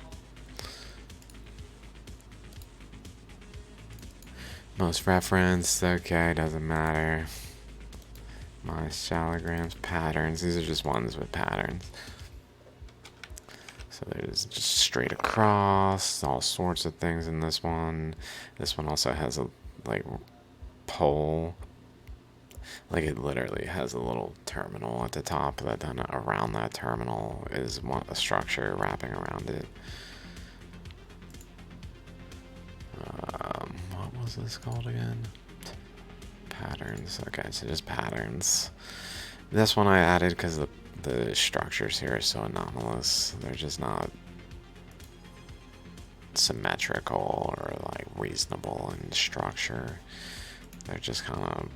Most referenced, okay, doesn't matter. My shalograms, patterns, these are just ones with patterns. So there's just straight across, all sorts of things in this one. This one also has a like pole. Like it literally has a little terminal at the top, that then around that terminal is a structure wrapping around it. What was this called again? Patterns. Okay, so just patterns. This one I added because the structures here are so anomalous. They're just not symmetrical or like reasonable in structure. They're just kind of,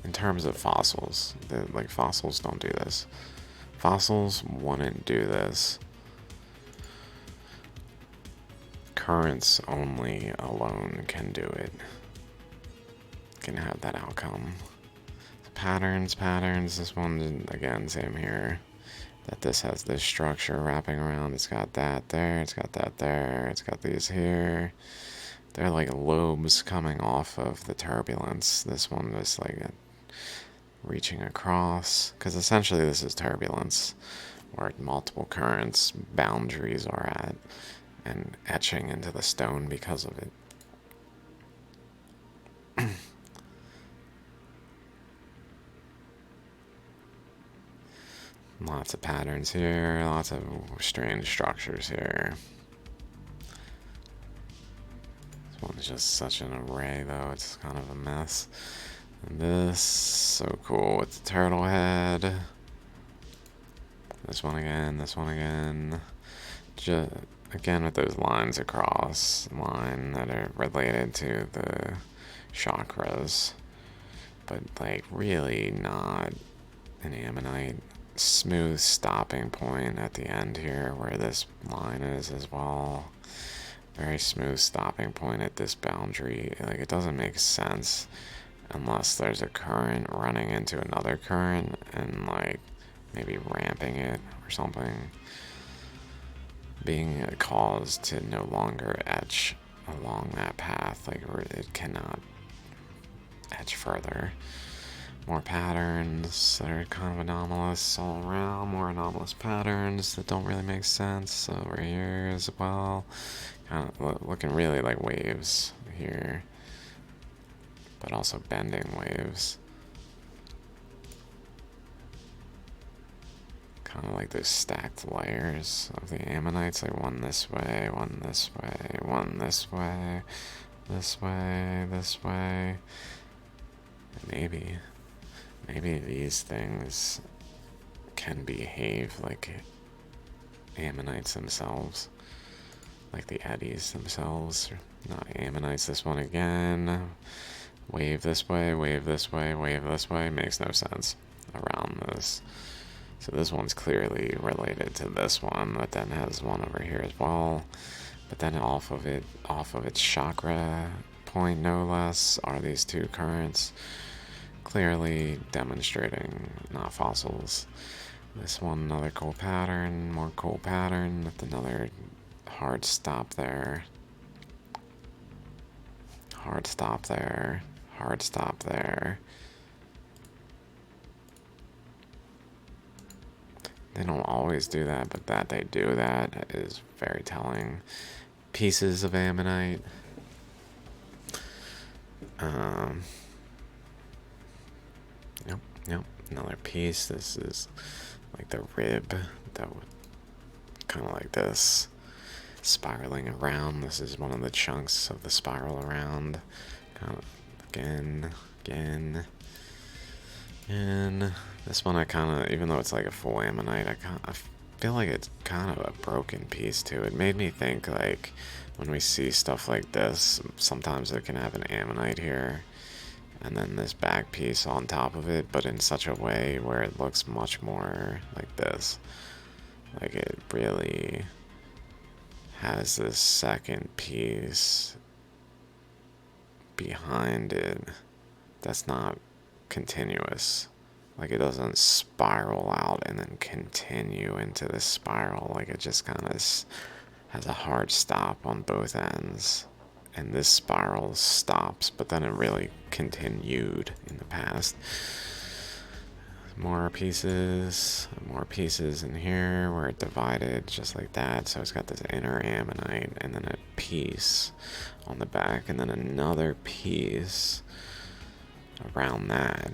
in terms of fossils, like fossils don't do this. Fossils wouldn't do this. Currents only alone can do it. Can have that outcome. Patterns. This one, again, same here. That this has this structure wrapping around. It's got that there. It's got that there. It's got these here. They're like lobes coming off of the turbulence. This one is like reaching across. Because essentially this is turbulence, where multiple currents boundaries are at and etching into the stone because of it. Lots of patterns here, lots of strange structures here. This one's just such an array, though, it's kind of a mess. And this, so cool with the turtle head. This one again. Just, again with those lines across line that are related to the chakras. But, like, really not an ammonite. Smooth stopping point at the end here where this line is as well. Very smooth stopping point at this boundary. Like, it doesn't make sense unless there's a current running into another current and like maybe ramping it or something, being a cause to no longer etch along that path. Like, it cannot etch further. More patterns that are kind of anomalous all around. More anomalous patterns that don't really make sense over here as well. Kind of looking really like waves here, but also bending waves. Kind of like those stacked layers of the ammonites, like one this way, one this way, one this way, this way, this way. Maybe these things can behave like ammonites themselves, like the eddies themselves. Not ammonites. This one again. Wave this way, wave this way, wave this way. Makes no sense around this. So this one's clearly related to this one, but then has one over here as well. But then off of its chakra point, no less, are these two currents. Clearly demonstrating not fossils. This one, another cool pattern, more cool pattern with another hard stop there. Hard stop there. Hard stop there. They don't always do that, but that they do that is very telling. Pieces of ammonite. Yep, another piece. This is like the rib that would kind of like this, spiraling around. This is one of the chunks of the spiral around. Kind of again. And this one I kind of, even though it's like a full ammonite, I feel like it's kind of a broken piece too. It made me think like when we see stuff like this, sometimes it can have an ammonite here and then this back piece on top of it, but in such a way where it looks much more like this. Like it really has this second piece behind it that's not continuous. Like it doesn't spiral out and then continue into this spiral. Like it just kind of has a hard stop on both ends. And this spiral stops, but then it really continued in the past. More pieces in here where it divided just like that. So it's got this inner ammonite and then a piece on the back and then another piece around that.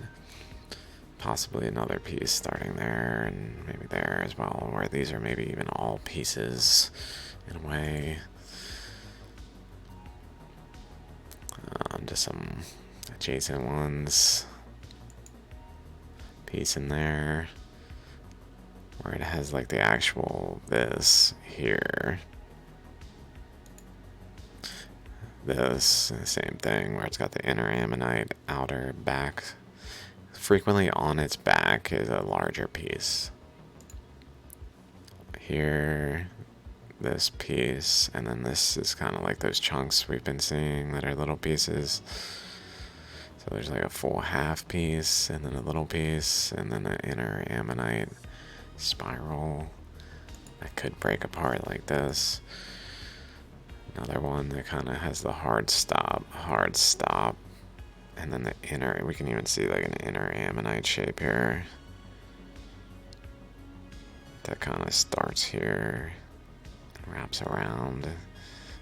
Possibly another piece starting there and maybe there as well, where these are maybe even all pieces in a way. Onto some adjacent ones. Piece in there. where it has like the actual this here. This, same thing, where it's got the inner ammonite, outer back. Frequently on its back is a larger piece. Here, this piece, and then this is kind of like those chunks we've been seeing that are little pieces. So there's like a full half piece, and then a little piece, and then an inner ammonite spiral that could break apart like this. Another one that kind of has the hard stop, and then the inner, we can even see like an inner ammonite shape here. That kind of starts here and wraps around.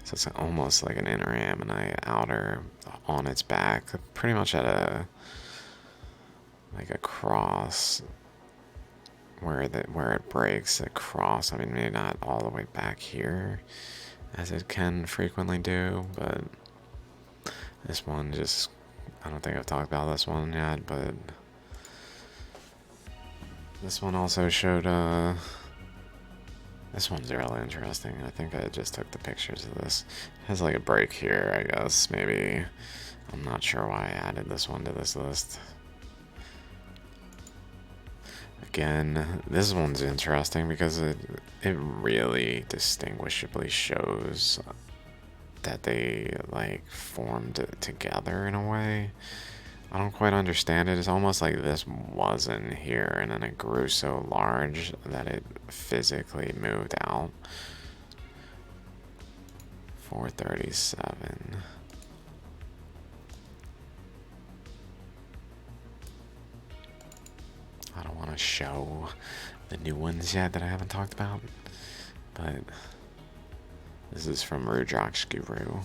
So it's almost like an inner ammonite outer on its back, pretty much at a like a cross where it breaks across. I mean, maybe not all the way back here as it can frequently do, but this one just, I don't think I've talked about this one yet, but this one also showed, this one's really interesting. I think I just took the pictures of this. It has like a break here, I guess, maybe. I'm not sure why I added this one to this list. Again, this one's interesting because it really distinguishably shows that they like formed together in a way. I don't quite understand it. It's almost like this wasn't here and then it grew so large that it physically moved out. 437. I don't want to show the new ones yet that I haven't talked about, but this is from Rudrak's Guru.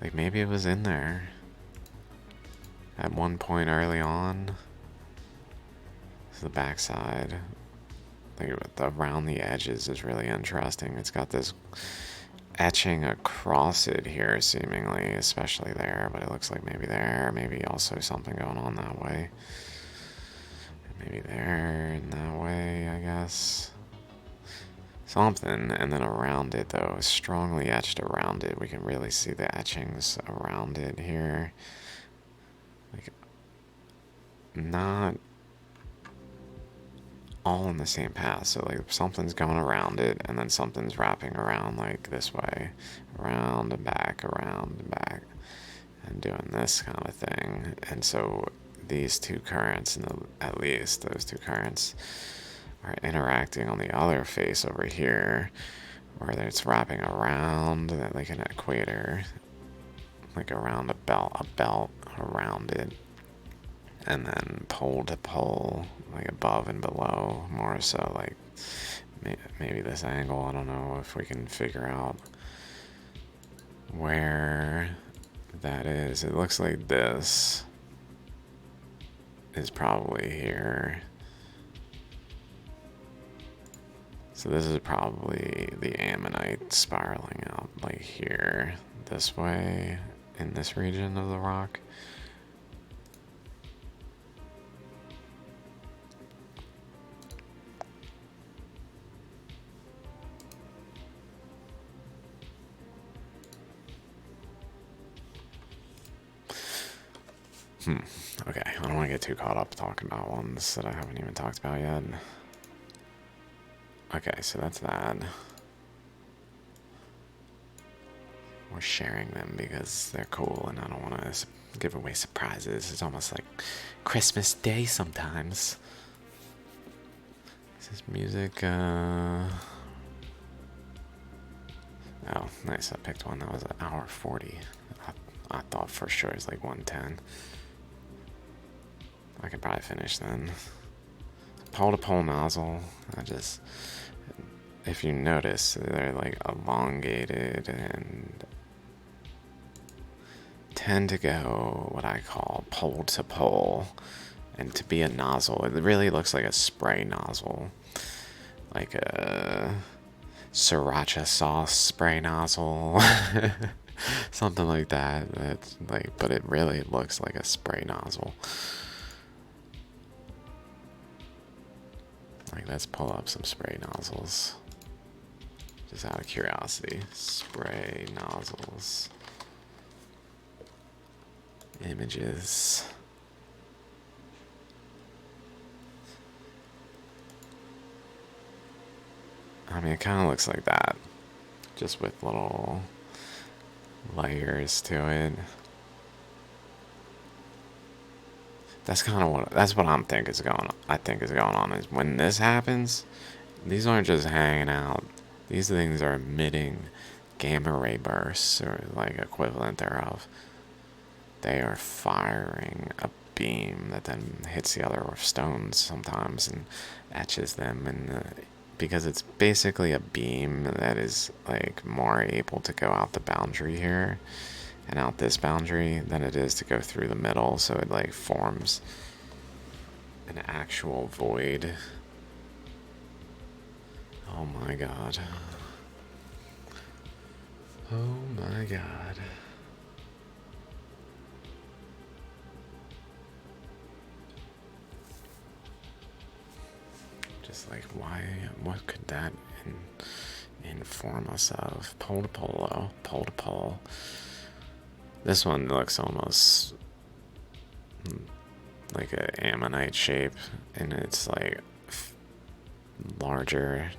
Like maybe it was in there at one point early on. This is the backside. Like around the edges is really interesting. It's got this etching across it here seemingly, especially there, but it looks like maybe there, maybe also something going on that way. Maybe there and that way, I guess. Something, and then around it though, strongly etched around it. We can really see the etchings around it here. Like, not all in the same path. So like something's going around it, and then something's wrapping around like this way, around and back, and doing this kind of thing. And so these two currents, and at least those two currents, are interacting on the other face over here, where it's wrapping around like an equator, like around a belt around it, and then pole to pole, like above and below, more so like maybe this angle. I don't know if we can figure out where that is. It looks like this is probably here. So this is probably the ammonite spiraling out like here, this way, in this region of the rock. Okay, I don't want to get too caught up talking about ones that I haven't even talked about yet. Okay, so that's that. We're sharing them because they're cool and I don't want to give away surprises. It's almost like Christmas Day sometimes. This is music, oh, nice, I picked one that was an hour 40. I thought for sure it was like 110. I could probably finish then. Pole to pole nozzle. If you notice, they're like elongated and tend to go what I call pole to pole. And to be a nozzle, it really looks like a spray nozzle. Like a sriracha sauce spray nozzle. Something like that. That's like, but it really looks like a spray nozzle. Like, let's pull up some spray nozzles. Just out of curiosity. Spray nozzles. Images. I mean, it kind of looks like that. Just with little layers to it. That's kind of what I'm thinking is going on. I think is going on is when this happens, these aren't just hanging out. These things are emitting gamma ray bursts or like equivalent thereof. They are firing a beam that then hits the other stones sometimes and etches them, and because it's basically a beam that is like more able to go out the boundary here and out this boundary than it is to go through the middle, so it like forms an actual void. Oh my god. Oh my god. Just like, why, what could that inform us of? Pole to pole, pole to pole. This one looks almost like an ammonite shape, and it's like larger,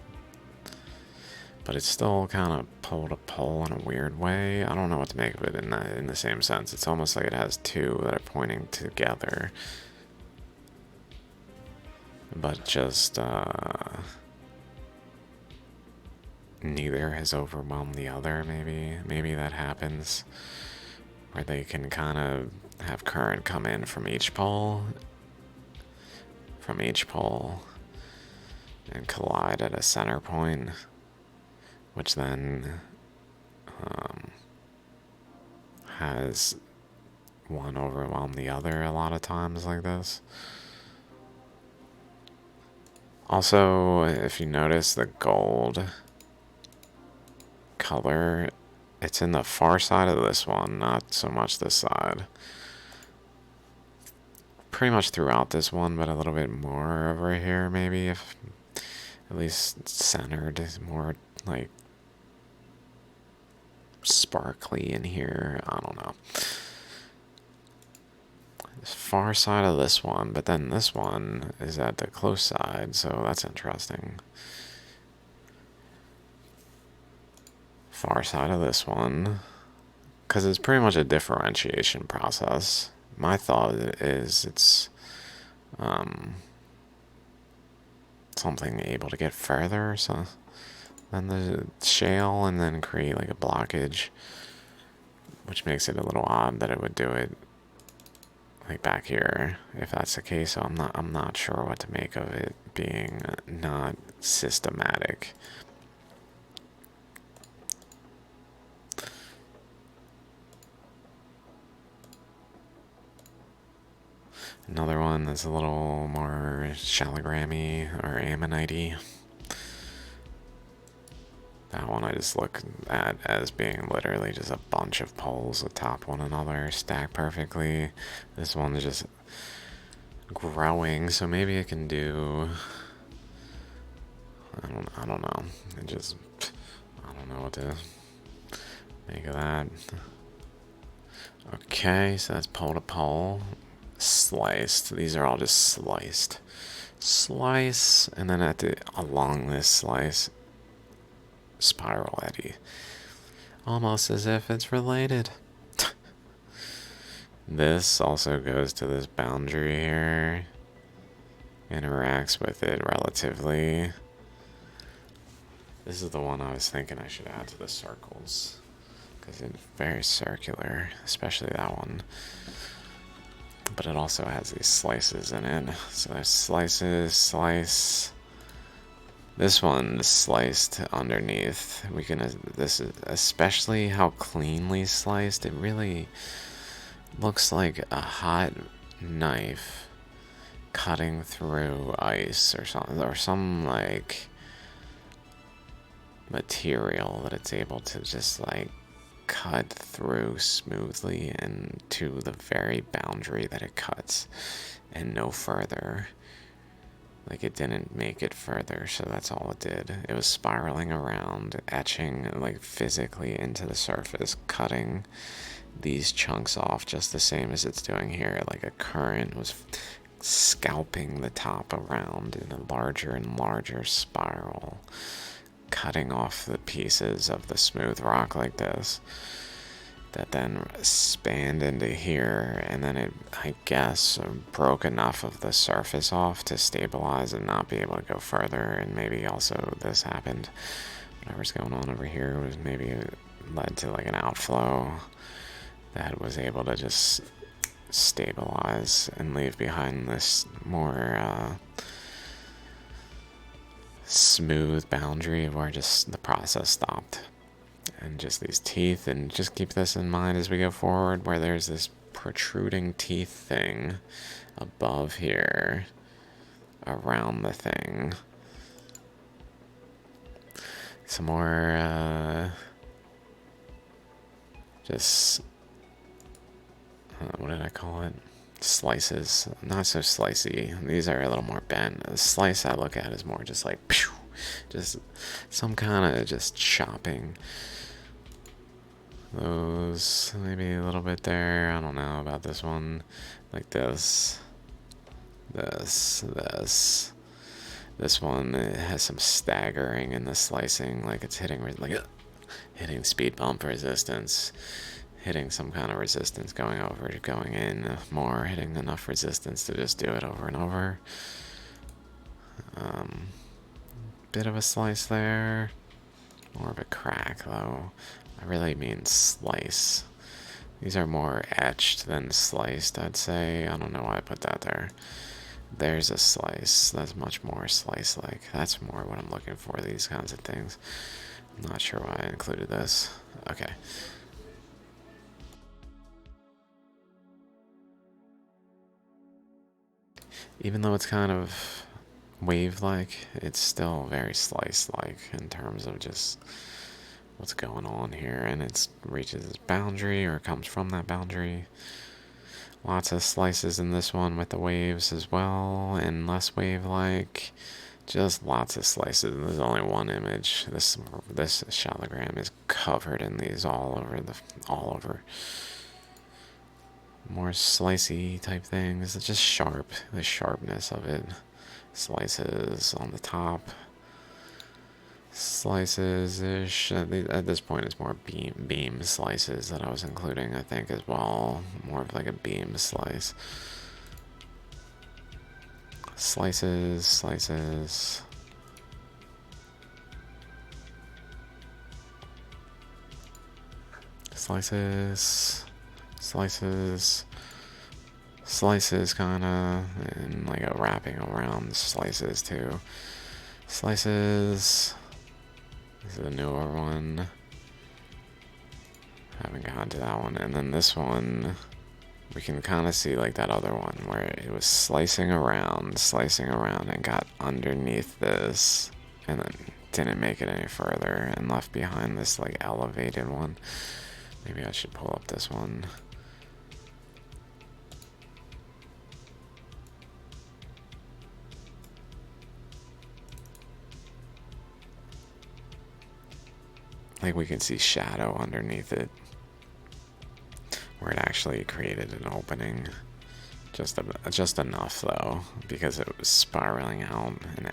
but it's still kind of pole to pole in a weird way. I don't know what to make of it in the same sense. It's almost like it has two that are pointing together, but just neither has overwhelmed the other. Maybe that happens where they can kind of have current come in from each pole and collide at a center point, which then has one overwhelm the other a lot of times like this. Also, if you notice the gold color, it's in the far side of this one, not so much this side. Pretty much throughout this one, but a little bit more over here, maybe, if at least centered, more like sparkly in here. I don't know. This far side of this one, but then this one is at the close side, so that's interesting. Far side of this one, because it's pretty much a differentiation process. My thought is it's something able to get further so than the shale and then create like a blockage, which makes it a little odd that it would do it like back here if that's the case. So I'm not sure what to make of it being not systematic. Another one that's a little more shallogrammy or ammonite-y. That one I just look at as being literally just a bunch of poles atop one another, stacked perfectly. This one is just growing, so maybe it can do... I don't know. I don't know what to make of that. Okay, so that's pole to pole. Sliced. These are all just sliced. Slice, and then along this slice, spiral eddy. Almost as if it's related. This also goes to this boundary here. Interacts with it relatively. This is the one I was thinking I should add to the circles, because it's very circular, especially that one. But it also has these slices in it. So there's slices, slice. This one sliced underneath. This is especially how cleanly sliced. It really looks like a hot knife cutting through ice or something, or some like material that it's able to just like cut through smoothly and to the very boundary that it cuts and no further. Like it didn't make it further, so that's all it did. It was spiraling around, etching like physically into the surface, cutting these chunks off just the same as it's doing here. Like a current was scalping the top around in a larger and larger spiral, cutting off the pieces of the smooth rock like this, that then spanned into here, and then it, I guess, broke enough of the surface off to stabilize and not be able to go further. And maybe also this happened, whatever's going on over here was maybe it led to like an outflow that was able to just stabilize and leave behind this more smooth boundary of where just the process stopped. And just these teeth, and just keep this in mind as we go forward, where there's this protruding teeth thing above here around the thing. Some more just what did I call it? Slices. Not so slicey. These are a little more bent. A slice I look at is more just like pew, just some kind of just chopping. Those, maybe a little bit there. I don't know about this one. Like this. This one, it has some staggering in the slicing, like it's hitting, like hitting speed bump resistance, hitting some kind of resistance going over, going in more, hitting enough resistance to just do it over and over. Bit of a slice there. More of a crack, though. I really mean slice. These are more etched than sliced, I'd say. I don't know why I put that there. There's a slice. That's much more slice-like. That's more what I'm looking for, these kinds of things. I'm not sure why I included this. Okay. Even though it's kind of wave-like, it's still very slice-like in terms of just what's going on here, and it reaches its boundary or comes from that boundary. Lots of slices in this one with the waves as well, and less wave-like. Just lots of slices. There's only one image. This shallogram is covered in these all over. More slicey type things. It's just sharp. The sharpness of it. Slices on the top. Slices-ish. At this point, it's more beam slices that I was including, I think, as well. More of like a beam slice. Slices. Slices. Slices, kinda, and like a wrapping around slices too. Slices. This is a newer one. Haven't gotten to that one. And then this one, we can kind of see like that other one where it was slicing around, and got underneath this, and then didn't make it any further, and left behind this like elevated one. Maybe I should pull up this one. Like we can see shadow underneath it, where it actually created an opening. Just enough though, because it was spiraling out and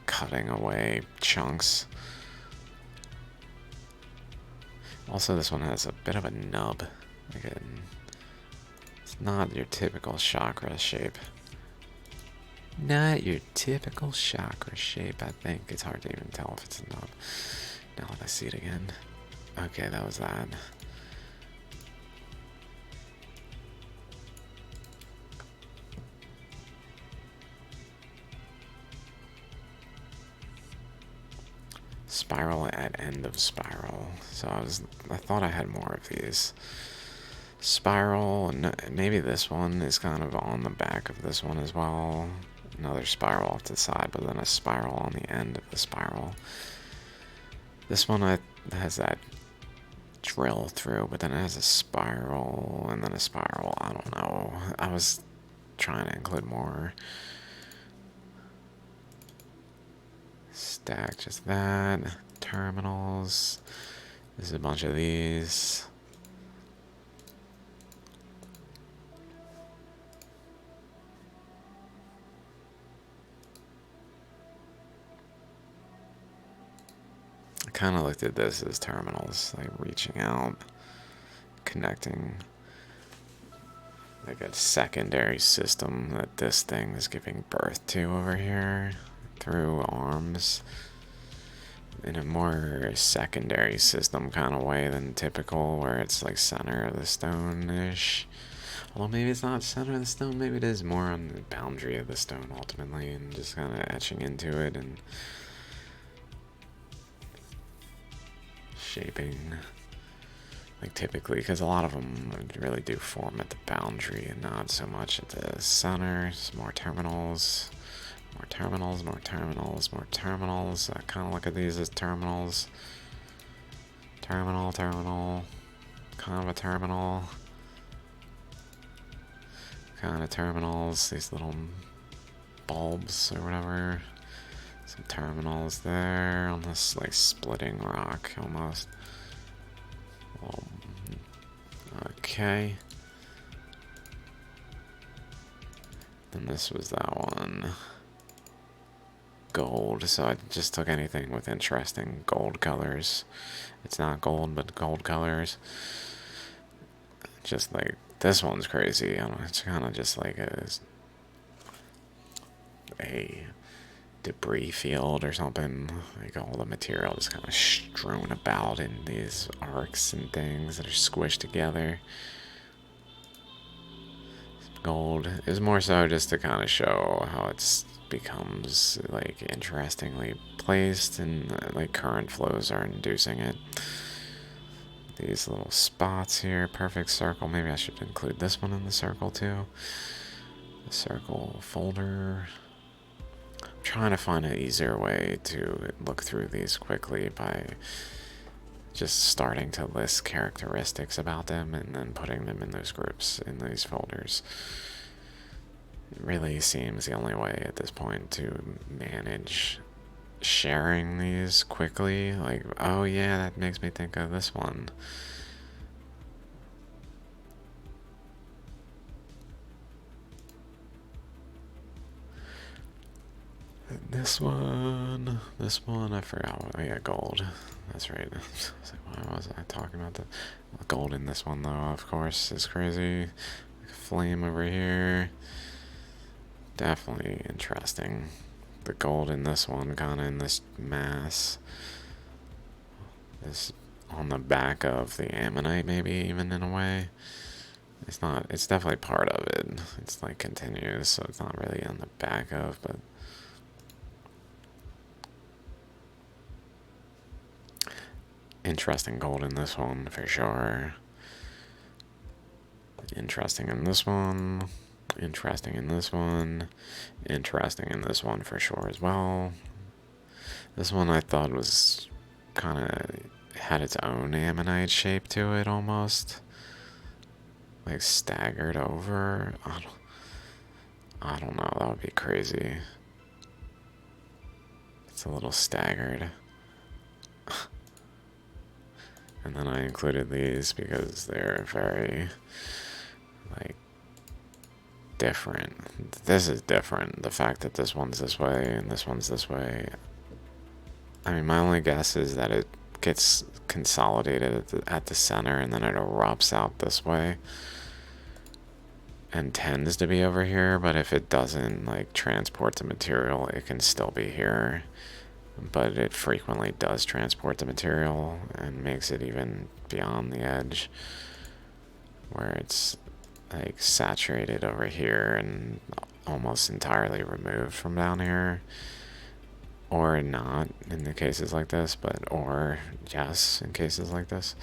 cutting away chunks. Also, this one has a bit of a nub. It's not your typical chakra shape. Not your typical chakra shape, I think. It's hard to even tell if it's a nub. Now that I see it again. Okay, that was that. Spiral at end of spiral. So I thought I had more of these. Spiral, and maybe this one is kind of on the back of this one as well. Another spiral off to the side, but then a spiral on the end of the spiral. This one has that drill through, but then it has a spiral, and then a spiral. I don't know. I was trying to include more. Stack just that. Terminals. There's a bunch of these. I kind of looked at this as terminals, like reaching out, connecting, like a secondary system that this thing is giving birth to over here through arms in a more secondary system kind of way than typical, where it's like center of the stone-ish. Although maybe it's not center of the stone, maybe it is more on the boundary of the stone ultimately, and just kind of etching into it and shaping. Like typically, because a lot of them really do form at the boundary and not so much at the center. Just more terminals, more terminals, more terminals, more terminals. I kind of look at these as terminals. Terminal, terminal, kind of a terminal. Kind of terminals, these little bulbs or whatever. Some terminals there on this like splitting rock almost. Okay. And this was that one. Gold, so I just took anything with interesting gold colors. It's not gold, but gold colors. Just like, this one's crazy. I don't know, it's kind of just like a debris field or something. Like all the material just kind of strewn about in these arcs and things that are squished together. Gold is more so just to kind of show how it's becomes like interestingly placed and like current flows are inducing it. These little spots here, perfect circle. Maybe I should include this one in the circle too. The circle folder. I'm trying to find an easier way to look through these quickly by just starting to list characteristics about them and then putting them in those groups in these folders. It really seems the only way at this point to manage sharing these quickly. Like, oh yeah, that makes me think of this one. This one, I forgot what, oh yeah, gold. That's right. I was like, why was I talking about the gold in this one though, of course, is crazy. Like a flame over here. Definitely interesting. The gold in this one, kind of in this mass. This on the back of the ammonite, maybe even in a way. It's not, it's definitely part of it. It's like continuous, so it's not really on the back of, but interesting gold in this one for sure. Interesting in this one. Interesting in this one. Interesting in this one for sure as well. This one I thought was kind of had its own ammonite shape to it almost. Like staggered over. I don't know, that would be crazy. It's a little staggered. And then I included these because they're very, like, different. This is different. The fact that this one's this way and this one's this way. I mean, my only guess is that it gets consolidated at the center and then it erupts out this way and tends to be over here, but if it doesn't, like, transport the material, it can still be here. But it frequently does transport the material and makes it even beyond the edge where it's like saturated over here and almost entirely removed from down here, or not in the cases like this, but or yes in cases like this.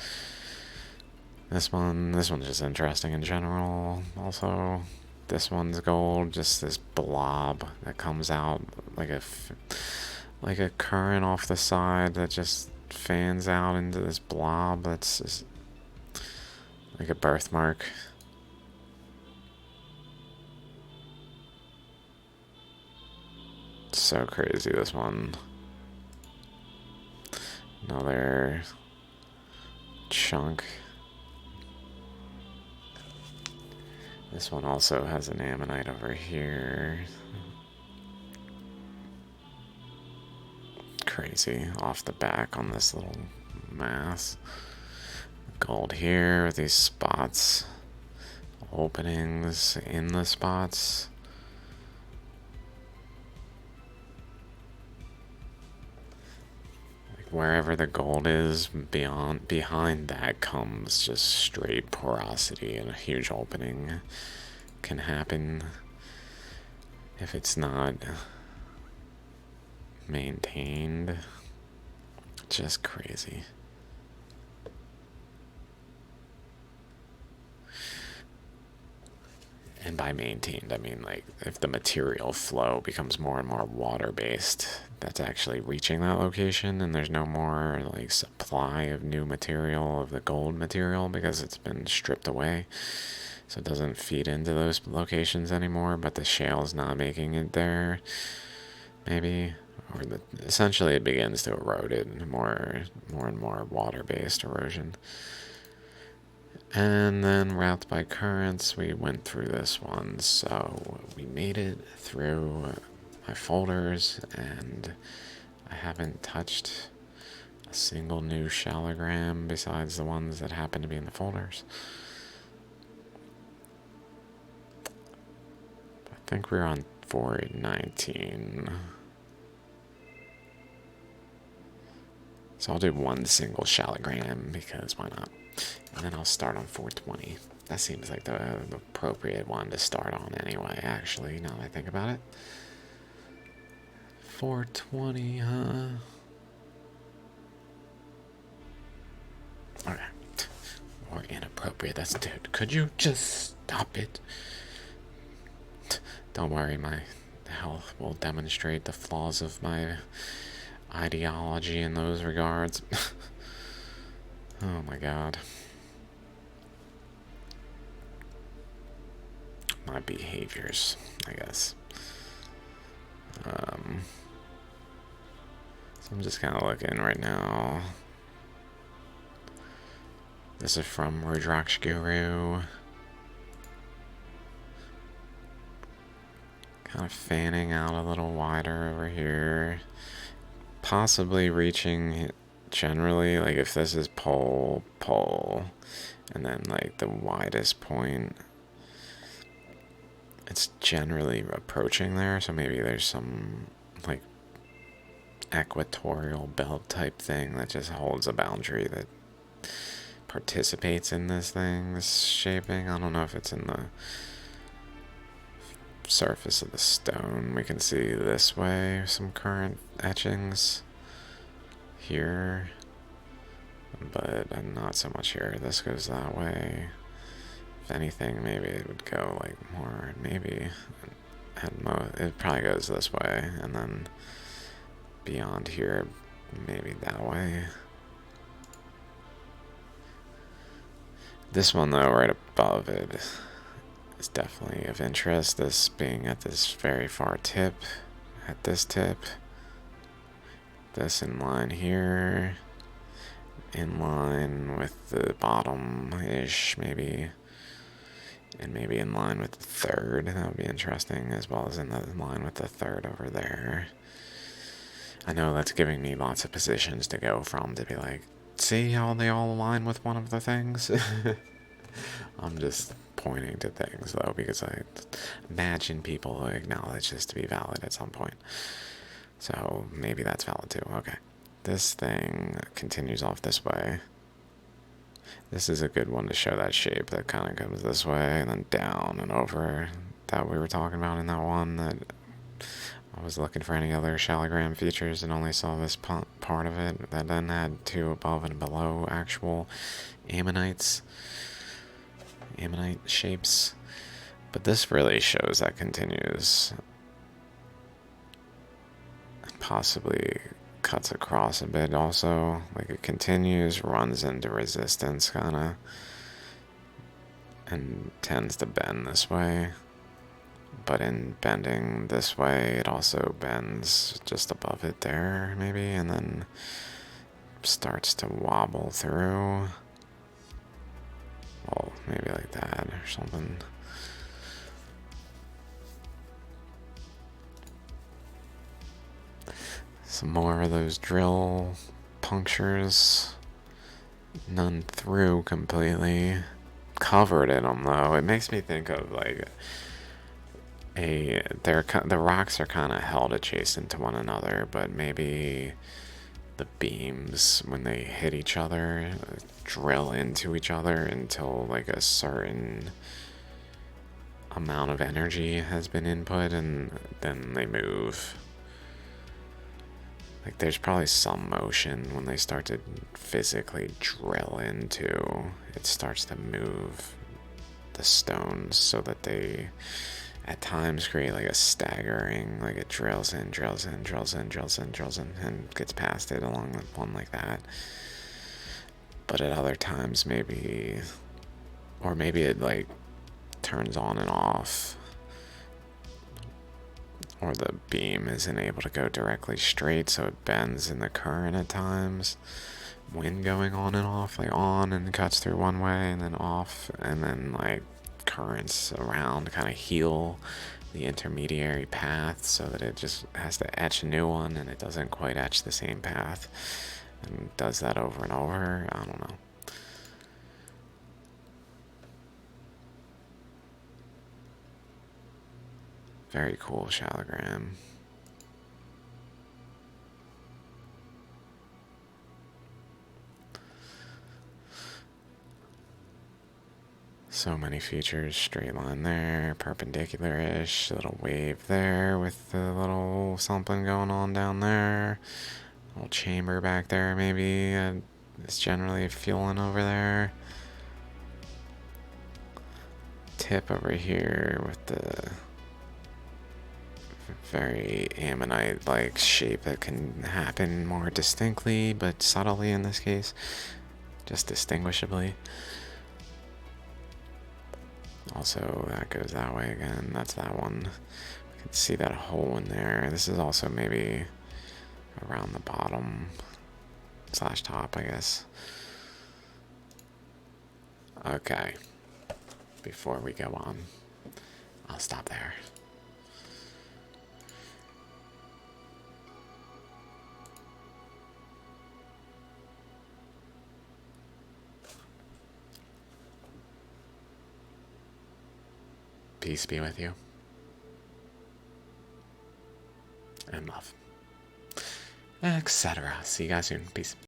This one's just interesting in general. Also, this one's gold, just this blob that comes out like a current off the side that just fans out into this blob that's just like a birthmark. So crazy, this one. Another chunk. This one also has an ammonite over here. Crazy off the back on this little mass. Gold here with these spots, openings in the spots. Like wherever the gold is, behind that comes just straight porosity, and a huge opening can happen if it's not maintained. Just crazy. And by maintained, I mean like if the material flow becomes more and more water-based, that's actually reaching that location, and there's no more like supply of new material, of the gold material, because it's been stripped away. So it doesn't feed into those locations anymore, but the shale's not making it there, maybe. Or essentially it begins to erode it, more and more water-based erosion. And then route by currents, we went through this one, so we made it through my folders, and I haven't touched a single new shallogram besides the ones that happen to be in the folders. I think we're on 419. So I'll do one single shallogram, because why not? And then I'll start on 420. That seems like the appropriate one to start on anyway, actually, now that I think about it. 420, huh? Okay. Or inappropriate, that's dude. Could you just stop it? Don't worry, my health will demonstrate the flaws of my ideology in those regards. Oh my god. My behaviors, I guess. So I'm just kind of looking right now. This is from Rudraksh Guru. Kind of fanning out a little wider over here. Possibly reaching generally, like if this is pole, and then like the widest point, it's generally approaching there, so maybe there's some like equatorial belt type thing that just holds a boundary that participates in this thing, this shaping. I don't know if it's in the surface of the stone. We can see this way some current etchings here, but not so much here. This goes that way. If anything, maybe it would go like more, maybe it probably goes this way, and then beyond here, maybe that way. This one though, right above it, is definitely of interest. This being at this very far tip, at this tip, this in line here, in line with the bottom-ish maybe, and maybe in line with the third. That would be interesting, as well as in the line with the third over there. I know that's giving me lots of positions to go from to be like, see how they all align with one of the things? I'm just pointing to things though, because I imagine people acknowledge this to be valid at some point. So maybe that's valid too. Okay. This thing continues off this way. This is a good one to show that shape that kind of comes this way and then down and over that we were talking about in that one that I was looking for any other shallogram features and only saw this part of it that then had two above and below actual ammonite shapes. But this really shows that continues, possibly cuts across a bit also, like it continues, runs into resistance kind of, and tends to bend this way. But in bending this way, it also bends just above it there, maybe, and then starts to wobble through. Well, maybe like that or something. Some more of those drill punctures. None through completely. Covered in them though. It makes me think of like the rocks are kind of held adjacent to one another, but maybe the beams when they hit each other drill into each other until like a certain amount of energy has been input, and then they move. Like there's probably some motion when they start to physically drill into, it starts to move the stones so that they at times create like a staggering, like it drills in, drills in, drills in, drills in, drills in, and gets past it along one like that. But at other times maybe, or maybe it like turns on and off, or the beam isn't able to go directly straight, so it bends in the current at times. Wind going on and off, like on and cuts through one way and then off, and then like currents around kind of heal the intermediary path so that it just has to etch a new one and it doesn't quite etch the same path, and does that over and over. I don't know. Very cool shallogram. So many features. Straight line there, perpendicular-ish, little wave there with the little something going on down there. Little chamber back there maybe. It's generally fueling over there. Tip over here with the very ammonite-like shape that can happen more distinctly, but subtly in this case, just distinguishably. Also, that goes that way again. That's that one. You can see that hole in there. This is also maybe around the bottom slash top, I guess. Okay. Before we go on, I'll stop there. Peace be with you. And love. Etc. See you guys soon. Peace.